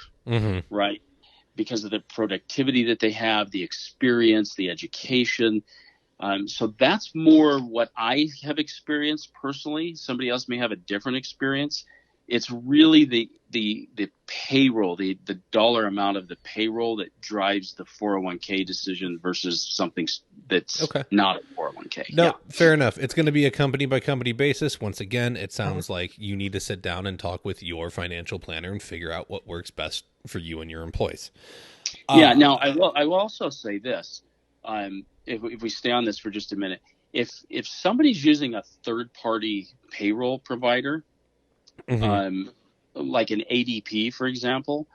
right? Because of the productivity that they have, the experience, the education. So that's more what I have experienced personally. Somebody else may have a different experience. It's really the payroll, the dollar amount of the payroll that drives the 401k decision versus something that's not a 401k. No, fair enough. It's going to be a company by company basis. Once again, it sounds like you need to sit down and talk with your financial planner and figure out what works best for you and your employees. Now I will also say this. If we stay on this for just a minute, if somebody's using a third party payroll provider, like an ADP, for example,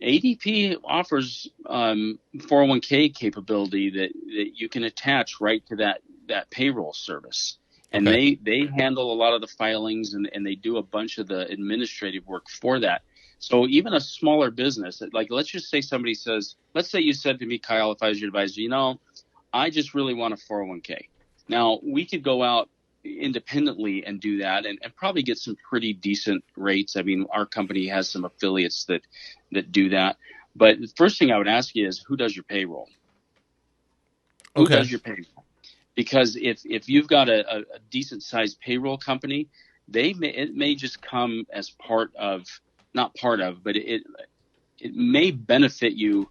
ADP offers 401k capability that you can attach right to that payroll service. And they handle a lot of the filings and they do a bunch of the administrative work for that. So even a smaller business, like let's just say somebody says, let's say you said to me, Kyle, if I was your advisor, I just really want a 401k. Now, we could go out independently and do that and probably get some pretty decent rates. I mean, our company has some affiliates that do that. But the first thing I would ask you is, who does your payroll? Who does your payroll? Because if you've got a decent sized payroll company, it may just come as but it may benefit you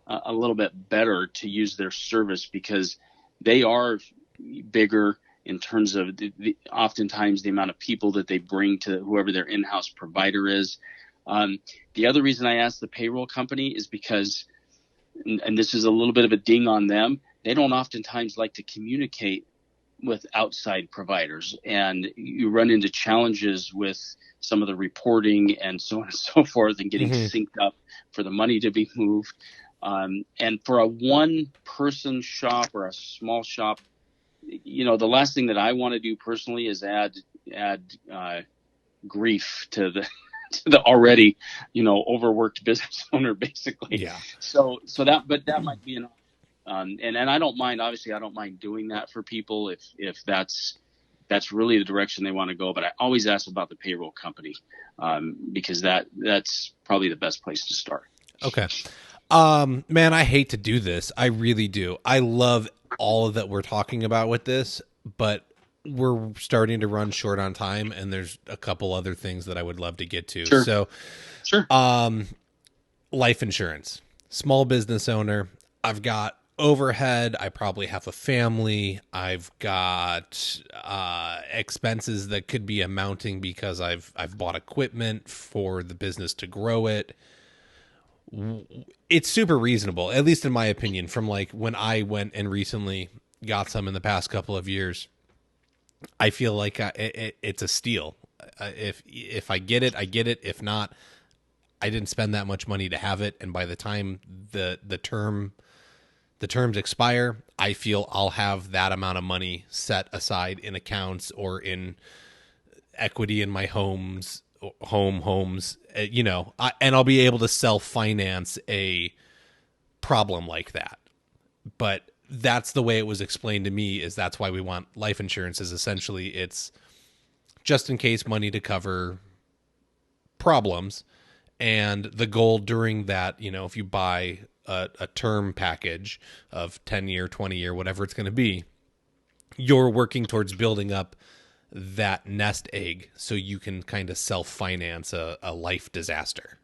a little bit better to use their service, because they are bigger in terms of oftentimes the amount of people that they bring to whoever their in-house provider is. The other reason I asked the payroll company is because, and this is a little bit of a ding on them, they don't oftentimes like to communicate outside providers, and you run into challenges with some of the reporting and so on and so forth, and getting synced up for the money to be moved. And for a one-person shop or a small shop, the last thing that I want to do personally is add grief to the already, overworked business owner, basically. Yeah. So that might be an, and I don't mind, obviously I don't mind doing that for people if that's really the direction they want to go. But I always ask about the payroll company, because that's probably the best place to start. Okay. Man, I hate to do this. I really do. I love all that we're talking about with this, but we're starting to run short on time, and there's a couple other things that I would love to get to. Sure. So, Sure. Life insurance, small business owner. I've got overhead. I probably have a family. I've got expenses that could be amounting because I've bought equipment for the business to grow it. It's super reasonable, at least in my opinion, from like when I went and recently got some in the past couple of years. I feel like it's a steal. If I get it, I get it. If not, I didn't spend that much money to have it. And by the time the terms expire, I feel I'll have that amount of money set aside in accounts or in equity in my homes, and I'll be able to self-finance a problem like that. But that's the way it was explained to me, is that's why we want life insurance, is essentially it's just in case money to cover problems. And the goal during that, if you buy a term package of 10-year, 20-year, whatever it's going to be, you're working towards building up that nest egg so you can kind of self-finance a life disaster.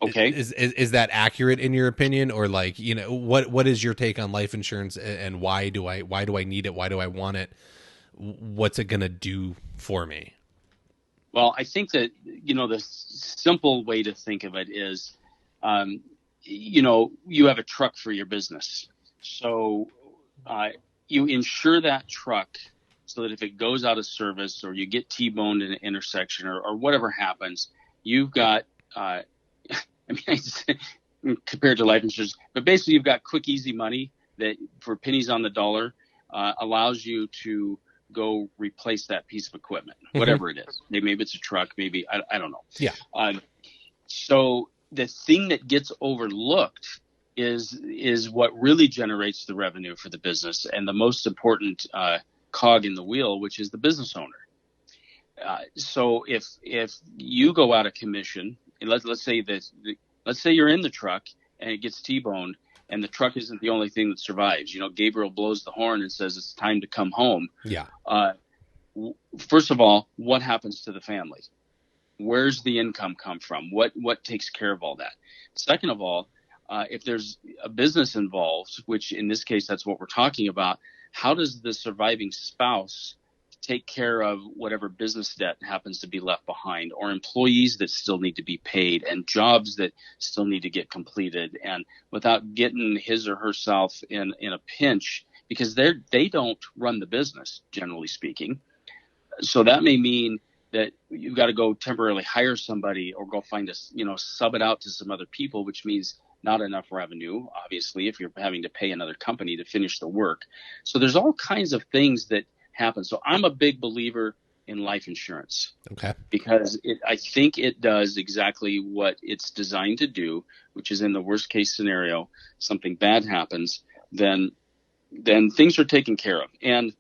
Okay. Is that accurate in your opinion? Or like, what is your take on life insurance, and why do I need it? Why do I want it? What's it going to do for me? Well, I think that, the simple way to think of it is, you have a truck for your business. So you insure that truck so that if it goes out of service or you get T-boned in an intersection or whatever happens, you've got, compared to life insurance, but basically you've got quick, easy money that for pennies on the dollar allows you to go replace that piece of equipment, whatever it is. Maybe it's a truck, maybe, I don't know. Yeah. So the thing that gets overlooked is what really generates the revenue for the business, and the most important cog in the wheel, which is the business owner. So if you go out of commission, and let's say you're in the truck and it gets T-boned, and the truck isn't the only thing that survives. Gabriel blows the horn and says it's time to come home. Yeah. First of all, what happens to the family? Where's the income come from? What takes care of all that? Second of all, if there's a business involved, which in this case, that's what we're talking about, how does the surviving spouse take care of whatever business debt happens to be left behind, or employees that still need to be paid, and jobs that still need to get completed, and without getting his or herself in a pinch, because they don't run the business, generally speaking. So that may mean that you've got to go temporarily hire somebody or go find sub it out to some other people, which means not enough revenue, obviously, if you're having to pay another company to finish the work. So there's all kinds of things that happen. So I'm a big believer in life insurance. Okay. Because I think it does exactly what it's designed to do, which is in the worst case scenario, something bad happens, then things are taken care of. And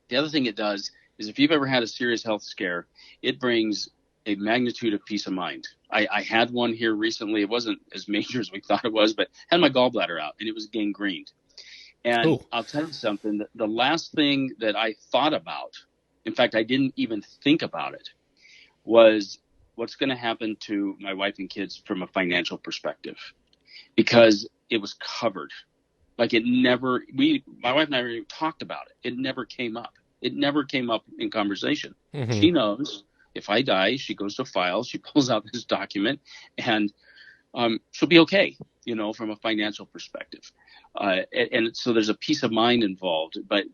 the other thing it does is if you've ever had a serious health scare, it brings a magnitude of peace of mind. I had one here recently. It wasn't as major as we thought it was, but had my gallbladder out and it was gangrened. And Ooh. I'll tell you something, the last thing that I thought about, in fact, I didn't even think about it, was what's going to happen to my wife and kids from a financial perspective, because it was covered. Like my wife and I even talked about it. It never came up. It never came up in conversation. Mm-hmm. She knows if I die, she goes to file, she pulls out this document, and she'll be okay, from a financial perspective. And so there's a peace of mind involved, but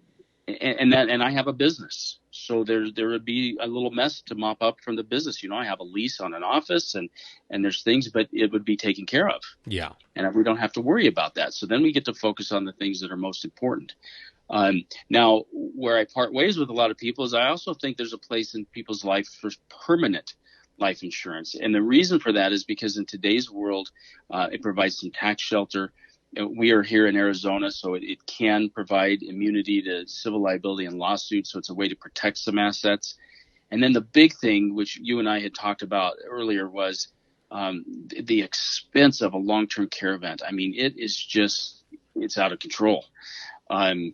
and I have a business, so there would be a little mess to mop up from the business. I have a lease on an office, and there's things, but it would be taken care of. Yeah. And we don't have to worry about that. So then we get to focus on the things that are most important. Now, where I part ways with a lot of people is I also think there's a place in people's life for permanent life insurance. And the reason for that is because in today's world, it provides some tax shelter. We are here in Arizona, so it can provide immunity to civil liability and lawsuits. So it's a way to protect some assets. And then the big thing, which you and I had talked about earlier, was the expense of a long-term care event. I mean, it's out of control. I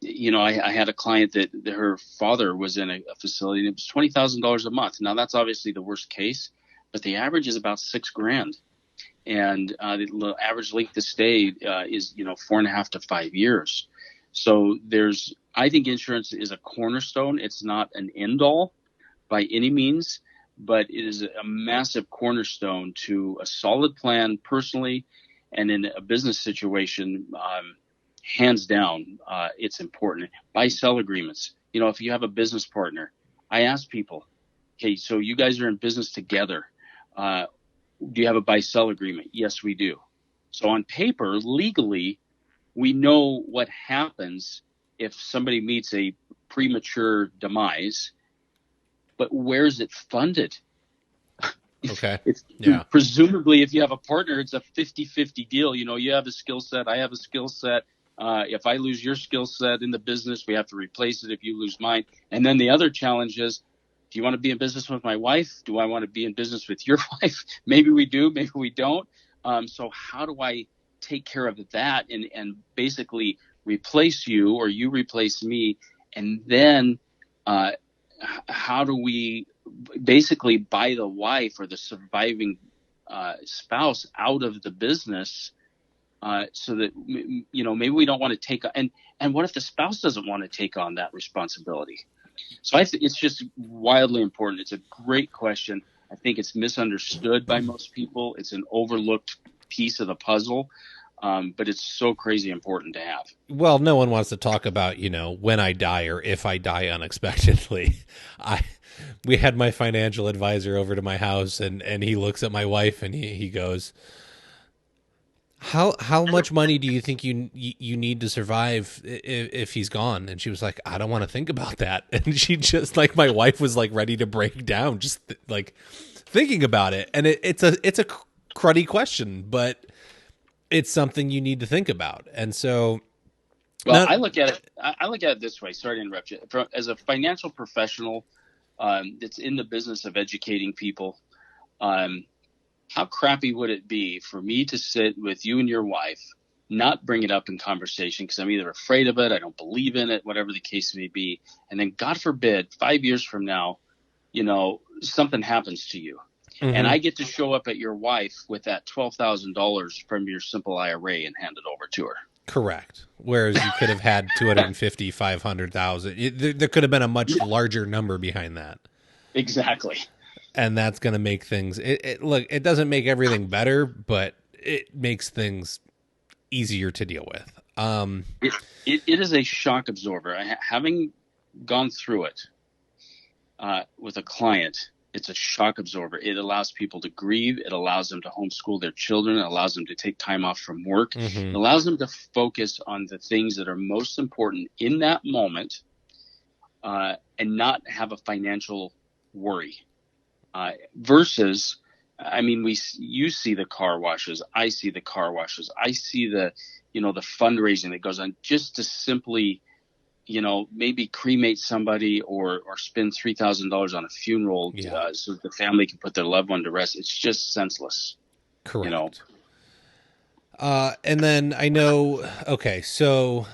had a client that her father was in a facility, and it was $20,000 a month. Now, that's obviously the worst case, but the average is about $6,000. And the average length of stay is 4.5 to 5 years. So I think insurance is a cornerstone. It's not an end all by any means, but it is a massive cornerstone to a solid plan personally, and in a business situation. Hands down, it's important. Buy-sell agreements. If you have a business partner, I ask people, okay, so you guys are in business together. Do you have a buy-sell agreement? Yes, we do. So on paper, legally, we know what happens if somebody meets a premature demise, but where is it funded? Okay. Presumably, if you have a partner, it's a 50-50 deal. You have a skill set, I have a skill set. If I lose your skill set in the business, we have to replace it if you lose mine. And then the other challenge is, do you want to be in business with my wife? Do I want to be in business with your wife? Maybe we do, maybe we don't. So how do I take care of that and basically replace you, or you replace me? And then how do we basically buy the wife or the surviving spouse out of the business? So that, maybe we don't want to take on, and what if the spouse doesn't want to take on that responsibility? So I think it's just wildly important. It's a great question. I think it's misunderstood by most people. It's an overlooked piece of the puzzle, but it's so crazy important to have. Well, no one wants to talk about, when I die or if I die unexpectedly. We had my financial advisor over to my house, and he looks at my wife and he goes, How much money do you think you need to survive if he's gone? And she was like, I don't want to think about that. And she just, like, my wife was like ready to break down, just like thinking about it. And it's a cruddy question, but it's something you need to think about. And so, well, I look at it this way. Sorry to interrupt you. As a financial professional that's in the business of educating people, how crappy would it be for me to sit with you and your wife, not bring it up in conversation because I'm either afraid of it, I don't believe in it, whatever the case may be, and then God forbid 5 years from now, something happens to you, and I get to show up at your wife with that $12,000 from your simple IRA and hand it over to her. Correct. Whereas you could have had 250, 500,000. There could have been a much larger number behind that. Exactly. And that's going to make things, look, it doesn't make everything better, but it makes things easier to deal with. It is a shock absorber. Having gone through it with a client, it's a shock absorber. It allows people to grieve. It allows them to homeschool their children. It allows them to take time off from work. It allows them to focus on the things that are most important in that moment and not have a financial worry. Versus, you see the car washes. I see the car washes. I see the fundraising that goes on just to simply, maybe cremate somebody or spend $3,000 on a funeral so the family can put their loved one to rest. It's just senseless. Correct. And then I know, okay, so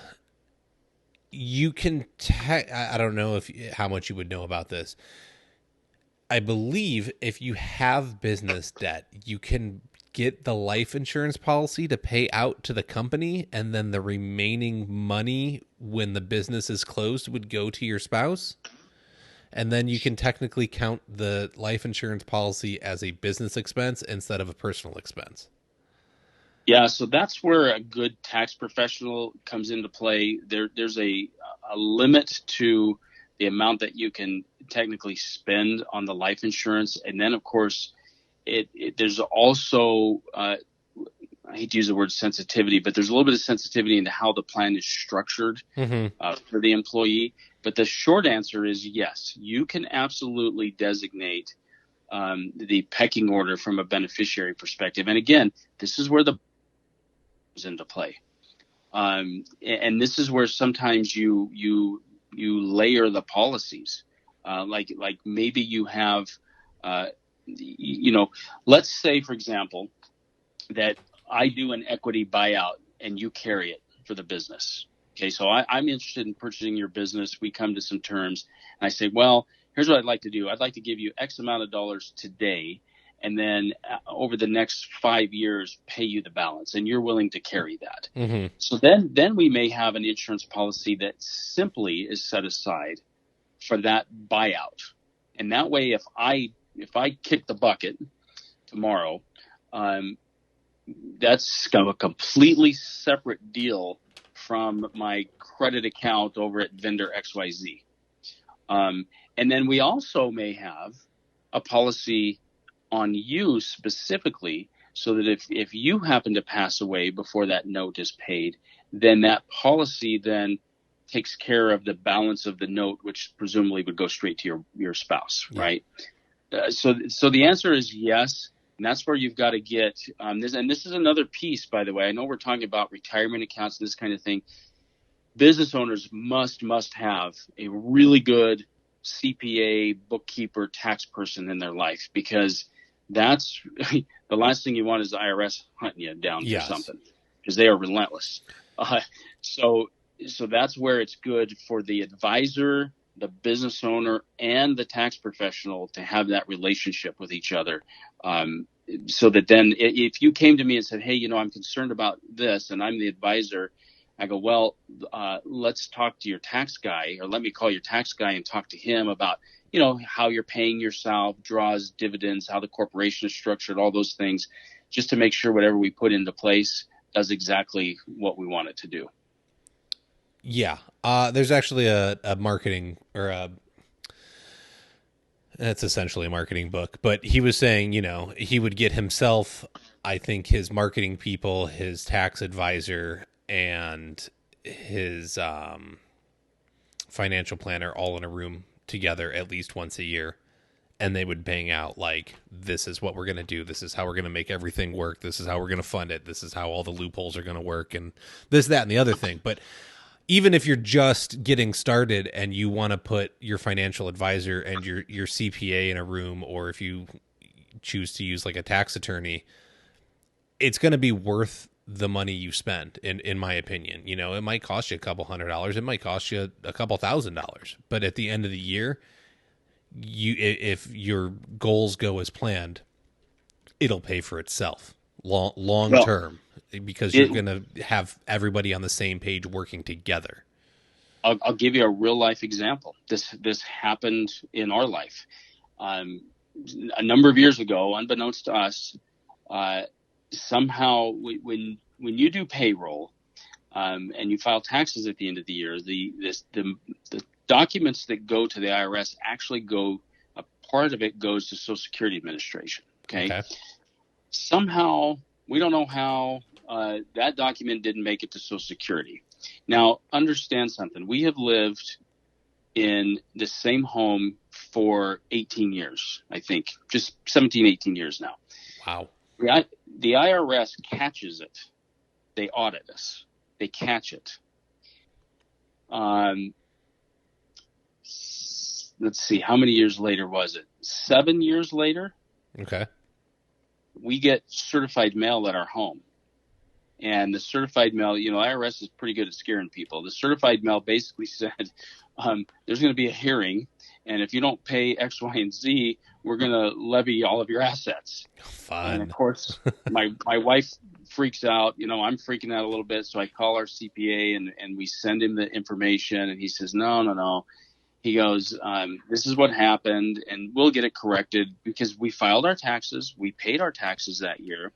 you can, I don't know how much you would know about this. I believe if you have business debt, you can get the life insurance policy to pay out to the company, and then the remaining money when the business is closed would go to your spouse. And then you can technically count the life insurance policy as a business expense instead of a personal expense. Yeah, so that's where a good tax professional comes into play. There's a limit to the amount that you can technically spend on the life insurance, and then of course, there's also I hate to use the word sensitivity, but there's a little bit of sensitivity into how the plan is structured for the employee. But the short answer is yes, you can absolutely designate the pecking order from a beneficiary perspective. And again, this is where the into play. And this is where sometimes you layer the policies. Like maybe you have, let's say, for example, that I do an equity buyout and you carry it for the business. Okay, so I'm interested in purchasing your business. We come to some terms and I say, well, here's what I'd like to do. I'd like to give you X amount of dollars today, and then over the next 5 years, pay you the balance, and you're willing to carry that. Mm-hmm. So then we may have an insurance policy that simply is set aside for that buyout. And that way, if I kick the bucket tomorrow, that's kind of a completely separate deal from my credit account over at vendor XYZ. And then we also may have a policy on you specifically, so that if you happen to pass away before that note is paid, then that policy then takes care of the balance of the note, which presumably would go straight to your spouse, right? So the answer is yes, and that's where you've got to get this. And this is another piece, by the way. I know we're talking about retirement accounts and this kind of thing. Business owners must have a really good CPA, bookkeeper, tax person in their life, because that's the last thing you want is the IRS hunting you down for something, because they are relentless. So that's where it's good for the advisor, the business owner, and the tax professional to have that relationship with each other. So that then if you came to me and said, hey, I'm concerned about this, and I'm the advisor, I go, well, let's talk to your tax guy, or let me call your tax guy and talk to him about, how you're paying yourself, draws, dividends, how the corporation is structured, all those things, just to make sure whatever we put into place does exactly what we want it to do. Yeah. There's actually a marketing, or it's essentially a marketing book, but he was saying, he would get himself, I think, his marketing people, his tax advisor, and his financial planner all in a room together at least once a year, and they would bang out like, this is what we're going to do, this is how we're going to make everything work, this is how we're going to fund it, this is how all the loopholes are going to work, and this, that, and the other thing. But even if you're just getting started and you want to put your financial advisor and your CPA in a room, or if you choose to use like a tax attorney, it's going to be worth the money you spend, in my opinion. It might cost you a couple $100, it might cost you a couple $1,000, but at the end of the year, if your goals go as planned, it'll pay for itself long term, because you're going to have everybody on the same page working together. I'll give you a real life example. This happened in our life. A number of years ago, unbeknownst to us, somehow when you do payroll and you file taxes at the end of the year, the documents that go to the IRS actually a part of it goes to Social Security Administration. Okay. Somehow, we don't know how, that document didn't make it to Social Security. Now, understand something. We have lived in the same home for 18 years, I think, just 17, 18 years now. Wow. The IRS catches it. They audit us. They catch it. Let's see, how many years later was it? 7 years later? Okay. We get certified mail at our home. And the certified mail, IRS is pretty good at scaring people. The certified mail basically said, there's going to be a hearing, and if you don't pay X, Y, and Z, we're going to levy all of your assets. Fun. And of course, my wife freaks out. I'm freaking out a little bit. So I call our CPA and we send him the information, and he says, no. He goes, this is what happened, and we'll get it corrected because we filed our taxes. We paid our taxes that year.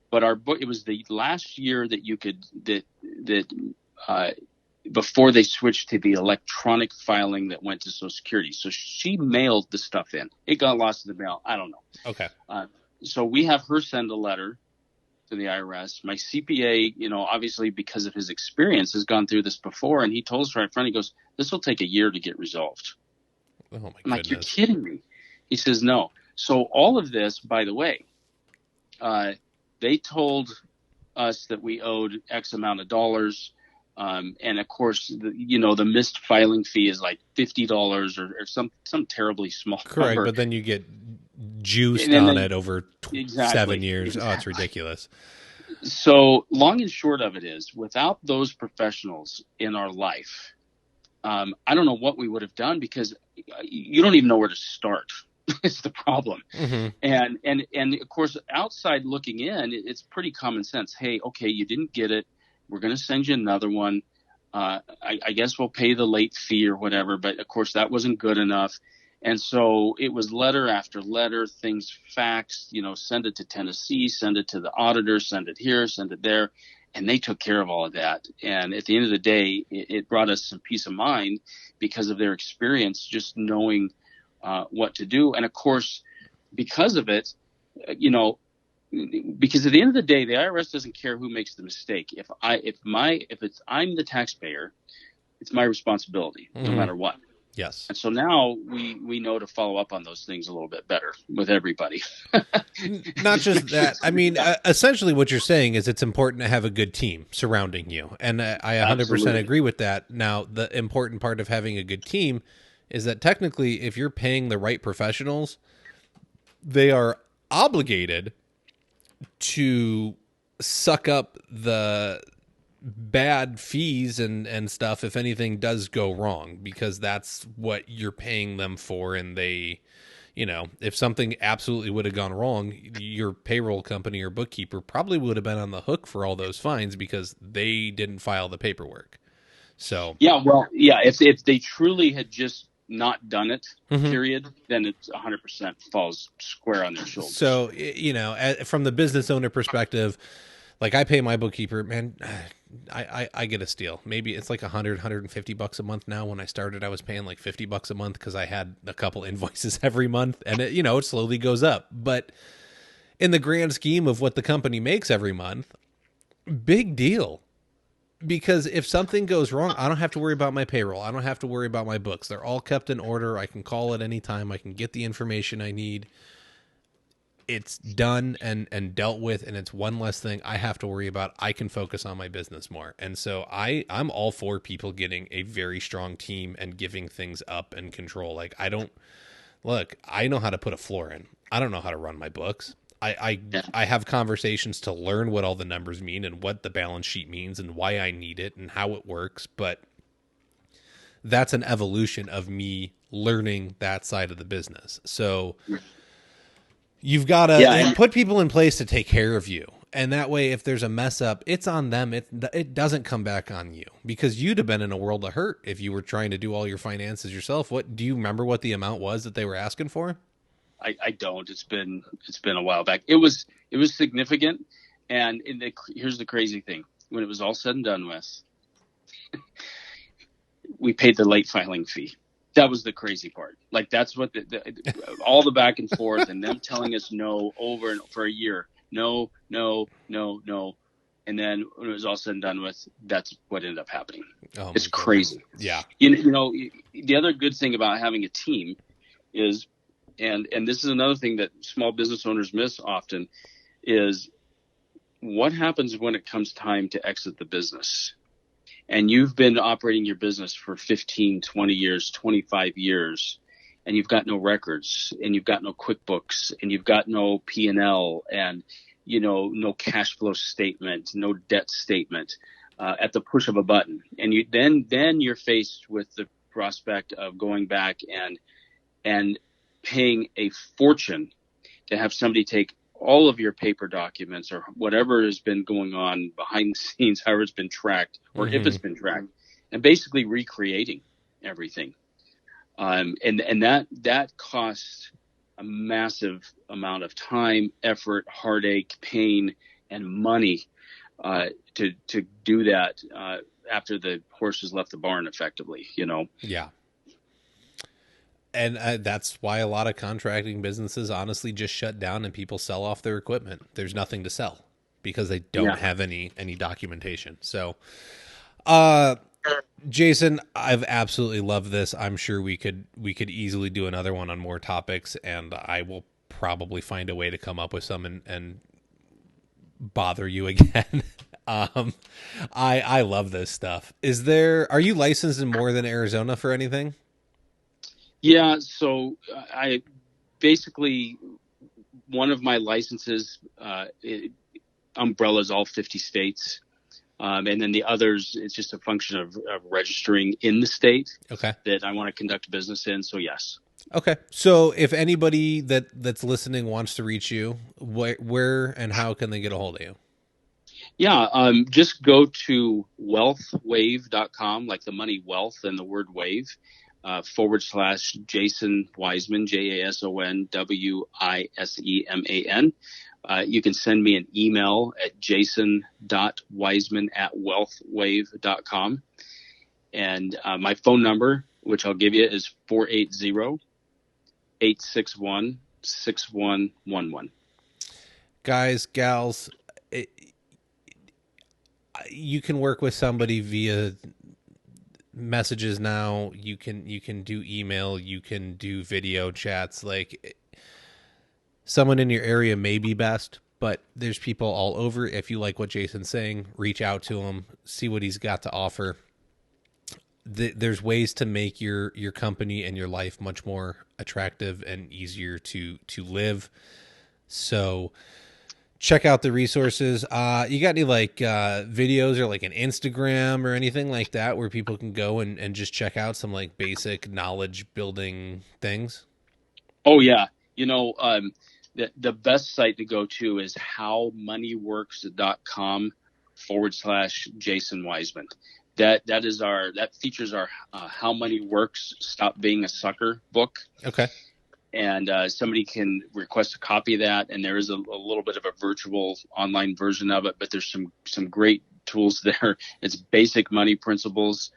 But our book, it was the last year that you could, before they switched to the electronic filing that went to Social Security. So she mailed the stuff in. It got lost in the mail. I don't know. Okay. So we have her send a letter to the IRS. My CPA, obviously because of his experience, has gone through this before, and he told us right front, he goes, this will take a year to get resolved. Oh, my goodness. I'm like, you're kidding me. He says, no. So all of this, by the way, they told us that we owed X amount of dollars. And of course, the missed filing fee is like $50 or some terribly small Correct, number. but then you get juiced on it over exactly, 7 years. Exactly. Oh, it's ridiculous. So long and short of it is, without those professionals in our life, I don't know what we would have done, because you don't even know where to start. It's the problem. Mm-hmm. And of course, outside looking in, it's pretty common sense. Hey, okay, you didn't get it. We're going to send you another one. I guess we'll pay the late fee or whatever. But of course, that wasn't good enough. And so it was letter after letter, things faxed, send it to Tennessee, send it to the auditor, send it here, send it there. And they took care of all of that. And at the end of the day, it brought us some peace of mind because of their experience, just knowing what to do. And of course, because of it, because at the end of the day, the IRS doesn't care who makes the mistake. If I'm the taxpayer, it's my responsibility, no matter what. Yes. And so now we know to follow up on those things a little bit better with everybody. Not just that. I mean, essentially what you're saying is it's important to have a good team surrounding you. And I 100% Absolutely. agree with that. Now, the important part of having a good team is that technically, if you're paying the right professionals, they are obligated to suck up the bad fees and stuff if anything does go wrong, because that's what you're paying them for. And they, if something absolutely would have gone wrong, your payroll company or bookkeeper probably would have been on the hook for all those fines because they didn't file the paperwork. So if they truly had just not done it, mm-hmm. period, then it's 100% falls square on their shoulders. So, from the business owner perspective, like I pay my bookkeeper, man, I get a steal. Maybe it's like $150 a month now. When I started, I was paying like $50 a month because I had a couple invoices every month, and it slowly goes up. But in the grand scheme of what the company makes every month, big deal. Because if something goes wrong, I don't have to worry about my payroll. I don't have to worry about my books. They're all kept in order. I can call at any time. I can get the information I need. It's done and dealt with, and it's one less thing I have to worry about. I can focus on my business more. And so I'm all for people getting a very strong team and giving things up and control. Like I know how to put a floor in. I don't know how to run my books. I have conversations to learn what all the numbers mean and what the balance sheet means and why I need it and how it works. But that's an evolution of me learning that side of the business. So you've got to put people in place to take care of you. And that way, if there's a mess up, it's on them. It doesn't come back on you, because you'd have been in a world of hurt if you were trying to do all your finances yourself. What do you remember what the amount was that they were asking for? I don't. It's been a while back. It was significant, and here's the crazy thing: when it was all said and done with, we paid the late filing fee. That was the crazy part. Like that's what all the back and forth, and them telling us no over and for a year, no, and then when it was all said and done with, that's what ended up happening. Oh, it's crazy. Yeah. The other good thing about having a team is. And this is another thing that small business owners miss often is what happens when it comes time to exit the business. And you've been operating your business for 15, 20 years, 25 years, and you've got no records, and you've got no QuickBooks, and you've got no P&L, and, no cash flow statement, no debt statement at the push of a button. And then you're faced with the prospect of going back and paying a fortune to have somebody take all of your paper documents or whatever has been going on behind the scenes, however it's been tracked or if it's been tracked, and basically recreating everything. And that costs a massive amount of time, effort, heartache, pain, and money to do that after the horse has left the barn, effectively. Yeah. And that's why a lot of contracting businesses honestly just shut down and people sell off their equipment. There's nothing to sell because they don't have any documentation. So, Jason, I've absolutely loved this. I'm sure we could easily do another one on more topics, and I will probably find a way to come up with some and bother you again. I love this stuff. Are you licensed in more than Arizona for anything? Yeah, so I basically, one of my licenses umbrellas all 50 states, and then the others, it's just a function of registering in the state that I want to conduct business in. So yes. Okay, so if anybody that's listening wants to reach you, where and how can they get a hold of you? Yeah, just go to wealthwave.com, like the money wealth and the word wave. / Jason Wiseman, JasonWiseman. You can send me an email at jason.wiseman@wealthwave.com. And my phone number, which I'll give you, is 480-861-6111. Guys, gals, you can work with somebody via messages now. You can do email, you can do video chats. Like, someone in your area may be best, but there's people all over. If you like what Jason's saying, reach out to him, see what he's got to offer. There's ways to make your company and your life much more attractive and easier to live. So check out the resources. You got any videos or like an Instagram or anything like that where people can go and just check out some like basic knowledge building things? Oh yeah. The best site to go to is howmoneyworks.com / Jason Wiseman. That features our How Money Works, Stop Being a Sucker book. Okay. And somebody can request a copy of that. And there is a little bit of a virtual online version of it, but there's some great tools there. It's basic money principles.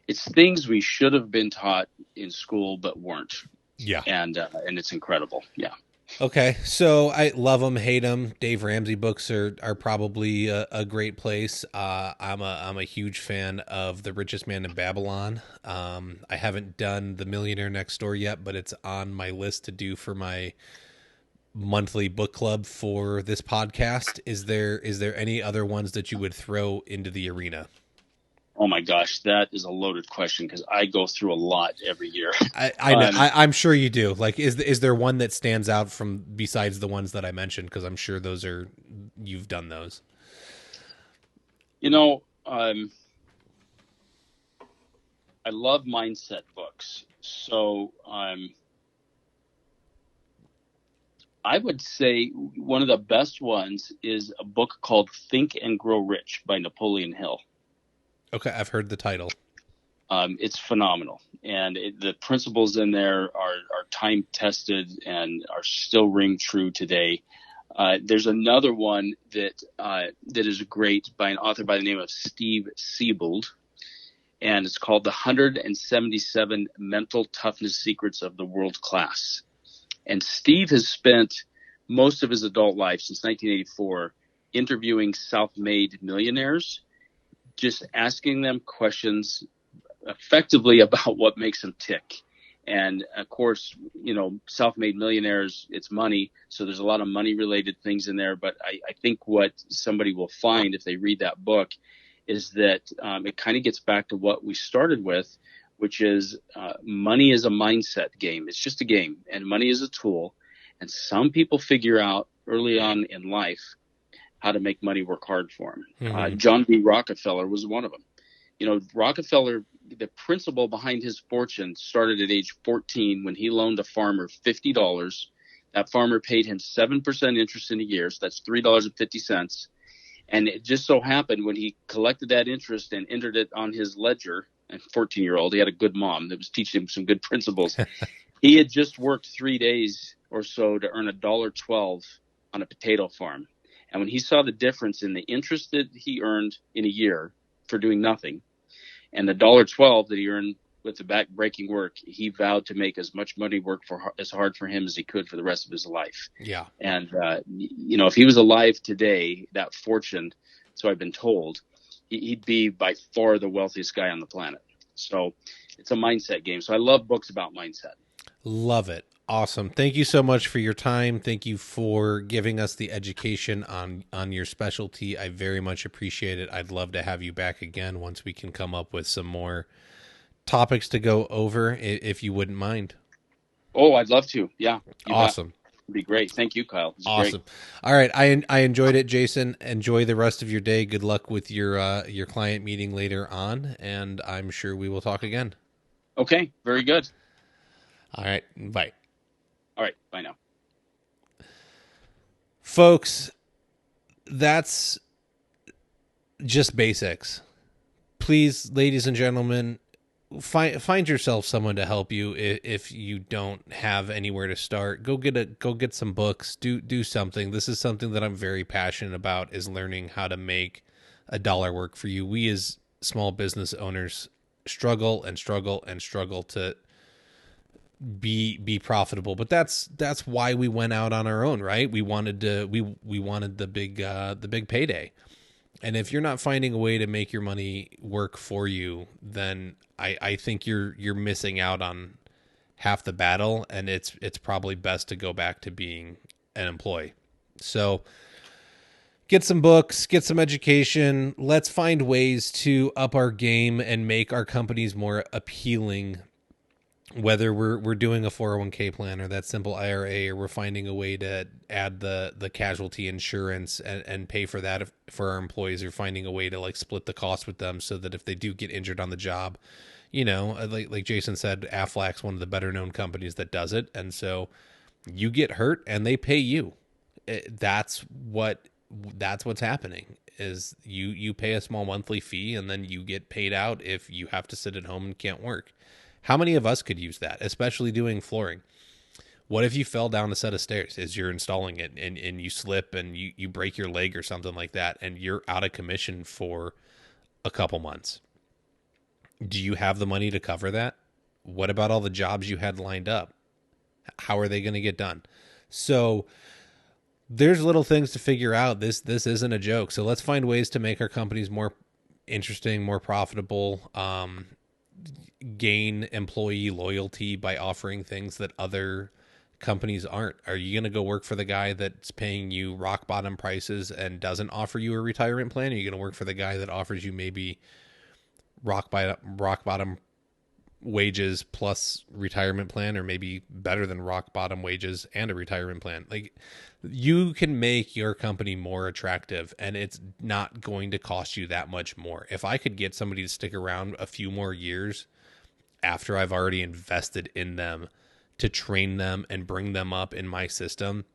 It's things we should have been taught in school, but weren't. Yeah. And it's incredible. Yeah. Okay. So I love them, hate them. Dave Ramsey books are probably a great place. I'm a huge fan of The Richest Man in Babylon. I haven't done The Millionaire Next Door yet, but it's on my list to do for my monthly book club for this podcast. Is there any other ones that you would throw into the arena? Oh my gosh, that is a loaded question because I go through a lot every year. I know. I'm sure you do. Like, is there one that stands out from besides the ones that I mentioned? Because I'm sure you've done those. I love mindset books. So I would say one of the best ones is a book called Think and Grow Rich by Napoleon Hill. Okay, I've heard the title. It's phenomenal, and the principles in there are time tested and are still ring true today. There's another one that is great by an author by the name of Steve Siebold, and it's called The 177 Mental Toughness Secrets of the World Class. And Steve has spent most of his adult life since 1984 interviewing self-made millionaires, just asking them questions effectively about what makes them tick. And of course, self-made millionaires, it's money. So there's a lot of money related things in there. But I think what somebody will find if they read that book is that it kind of gets back to what we started with, which is money is a mindset game. It's just a game, and money is a tool. And some people figure out early on in life how to make money work hard for them. Mm-hmm. John D. Rockefeller was one of them. Rockefeller, the principle behind his fortune started at age 14 when he loaned a farmer $50. That farmer paid him 7% interest in a year, so that's $3.50. And it just so happened when he collected that interest and entered it on his ledger 14-year-old. He had a good mom that was teaching him some good principles. He had just worked 3 days or so to earn $1.12 on a potato farm. And when he saw the difference in the interest that he earned in a year for doing nothing and the $1.12 that he earned with the back-breaking work, he vowed to make as much money work for as hard for him as he could for the rest of his life. Yeah. And, if he was alive today, that fortune, so I've been told, he'd be by far the wealthiest guy on the planet. So it's a mindset game. So I love books about mindset. Love it. Awesome. Thank you so much for your time. Thank you for giving us the education on your specialty. I very much appreciate it. I'd love to have you back again once we can come up with some more topics to go over, if you wouldn't mind. Oh, I'd love to. Yeah. Awesome. It'd be great. Thank you, Kyle. Awesome. Great. All right. I enjoyed it, Jason. Enjoy the rest of your day. Good luck with your client meeting later on, and I'm sure we will talk again. Okay. Very good. All right. Bye. All right. Bye now. Folks, that's just basics. Please, ladies and gentlemen, find yourself someone to help you. If you don't have anywhere to start, go get some books, do something. This is something that I'm very passionate about, is learning how to make a dollar work for you. We as small business owners struggle to be profitable, but that's why we went out on our own, right? We wanted the big payday. And if you're not finding a way to make your money work for you, then I think you're missing out on half the battle, and it's probably best to go back to being an employee. So get some books, get some education. Let's find ways to up our game and make our companies more appealing, whether we're doing a 401k plan or that simple IRA, or we're finding a way to add the casualty insurance and pay for that for our employees, or finding a way to like split the cost with them so that if they do get injured on the job, like Jason said, Aflac's one of the better known companies that does it. And so you get hurt and they pay you. That's what's happening, is you pay a small monthly fee and then you get paid out if you have to sit at home and can't work. How many of us could use that, especially doing flooring? What if you fell down a set of stairs as you're installing it and you slip and you break your leg or something like that, and you're out of commission for a couple months? Do you have the money to cover that? What about all the jobs you had lined up? How are they going to get done? So there's little things to figure out. This isn't a joke. So let's find ways to make our companies more interesting, more profitable, gain employee loyalty by offering things that other companies aren't. Are you going to go work for the guy that's paying you rock bottom prices and doesn't offer you a retirement plan? Are you going to work for the guy that offers you maybe rock bottom wages plus retirement plan, or maybe better than rock bottom wages and a retirement plan? Like, you can make your company more attractive, and it's not going to cost you that much more. If I could get somebody to stick around a few more years after I've already invested in them to train them and bring them up in my system,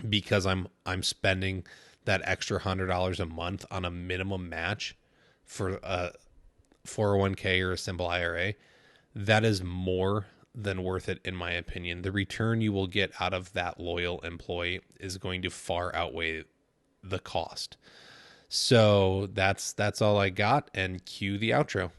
because I'm spending that extra $100 a month on a minimum match for a 401k or a simple IRA, that is more than worth it, in my opinion. The return you will get out of that loyal employee is going to far outweigh the cost. So that's all I got, and cue the outro.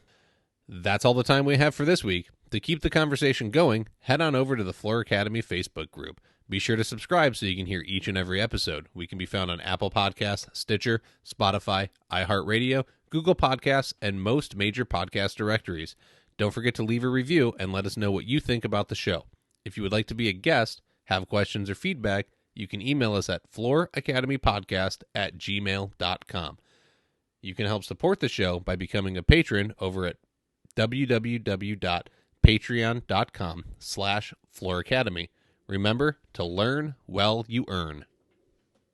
That's all the time we have for this week. To keep the conversation going, head on over to the Floor Academy Facebook group. Be sure to subscribe so you can hear each and every episode. We can be found on Apple Podcasts, Stitcher, Spotify, iHeartRadio, Google Podcasts, and most major podcast directories. Don't forget to leave a review and let us know what you think about the show. If you would like to be a guest, have questions or feedback, you can email us at flooracademypodcast@gmail.com. You can help support the show by becoming a patron over at www.patreon.com/flooracademy. Remember to learn while you earn.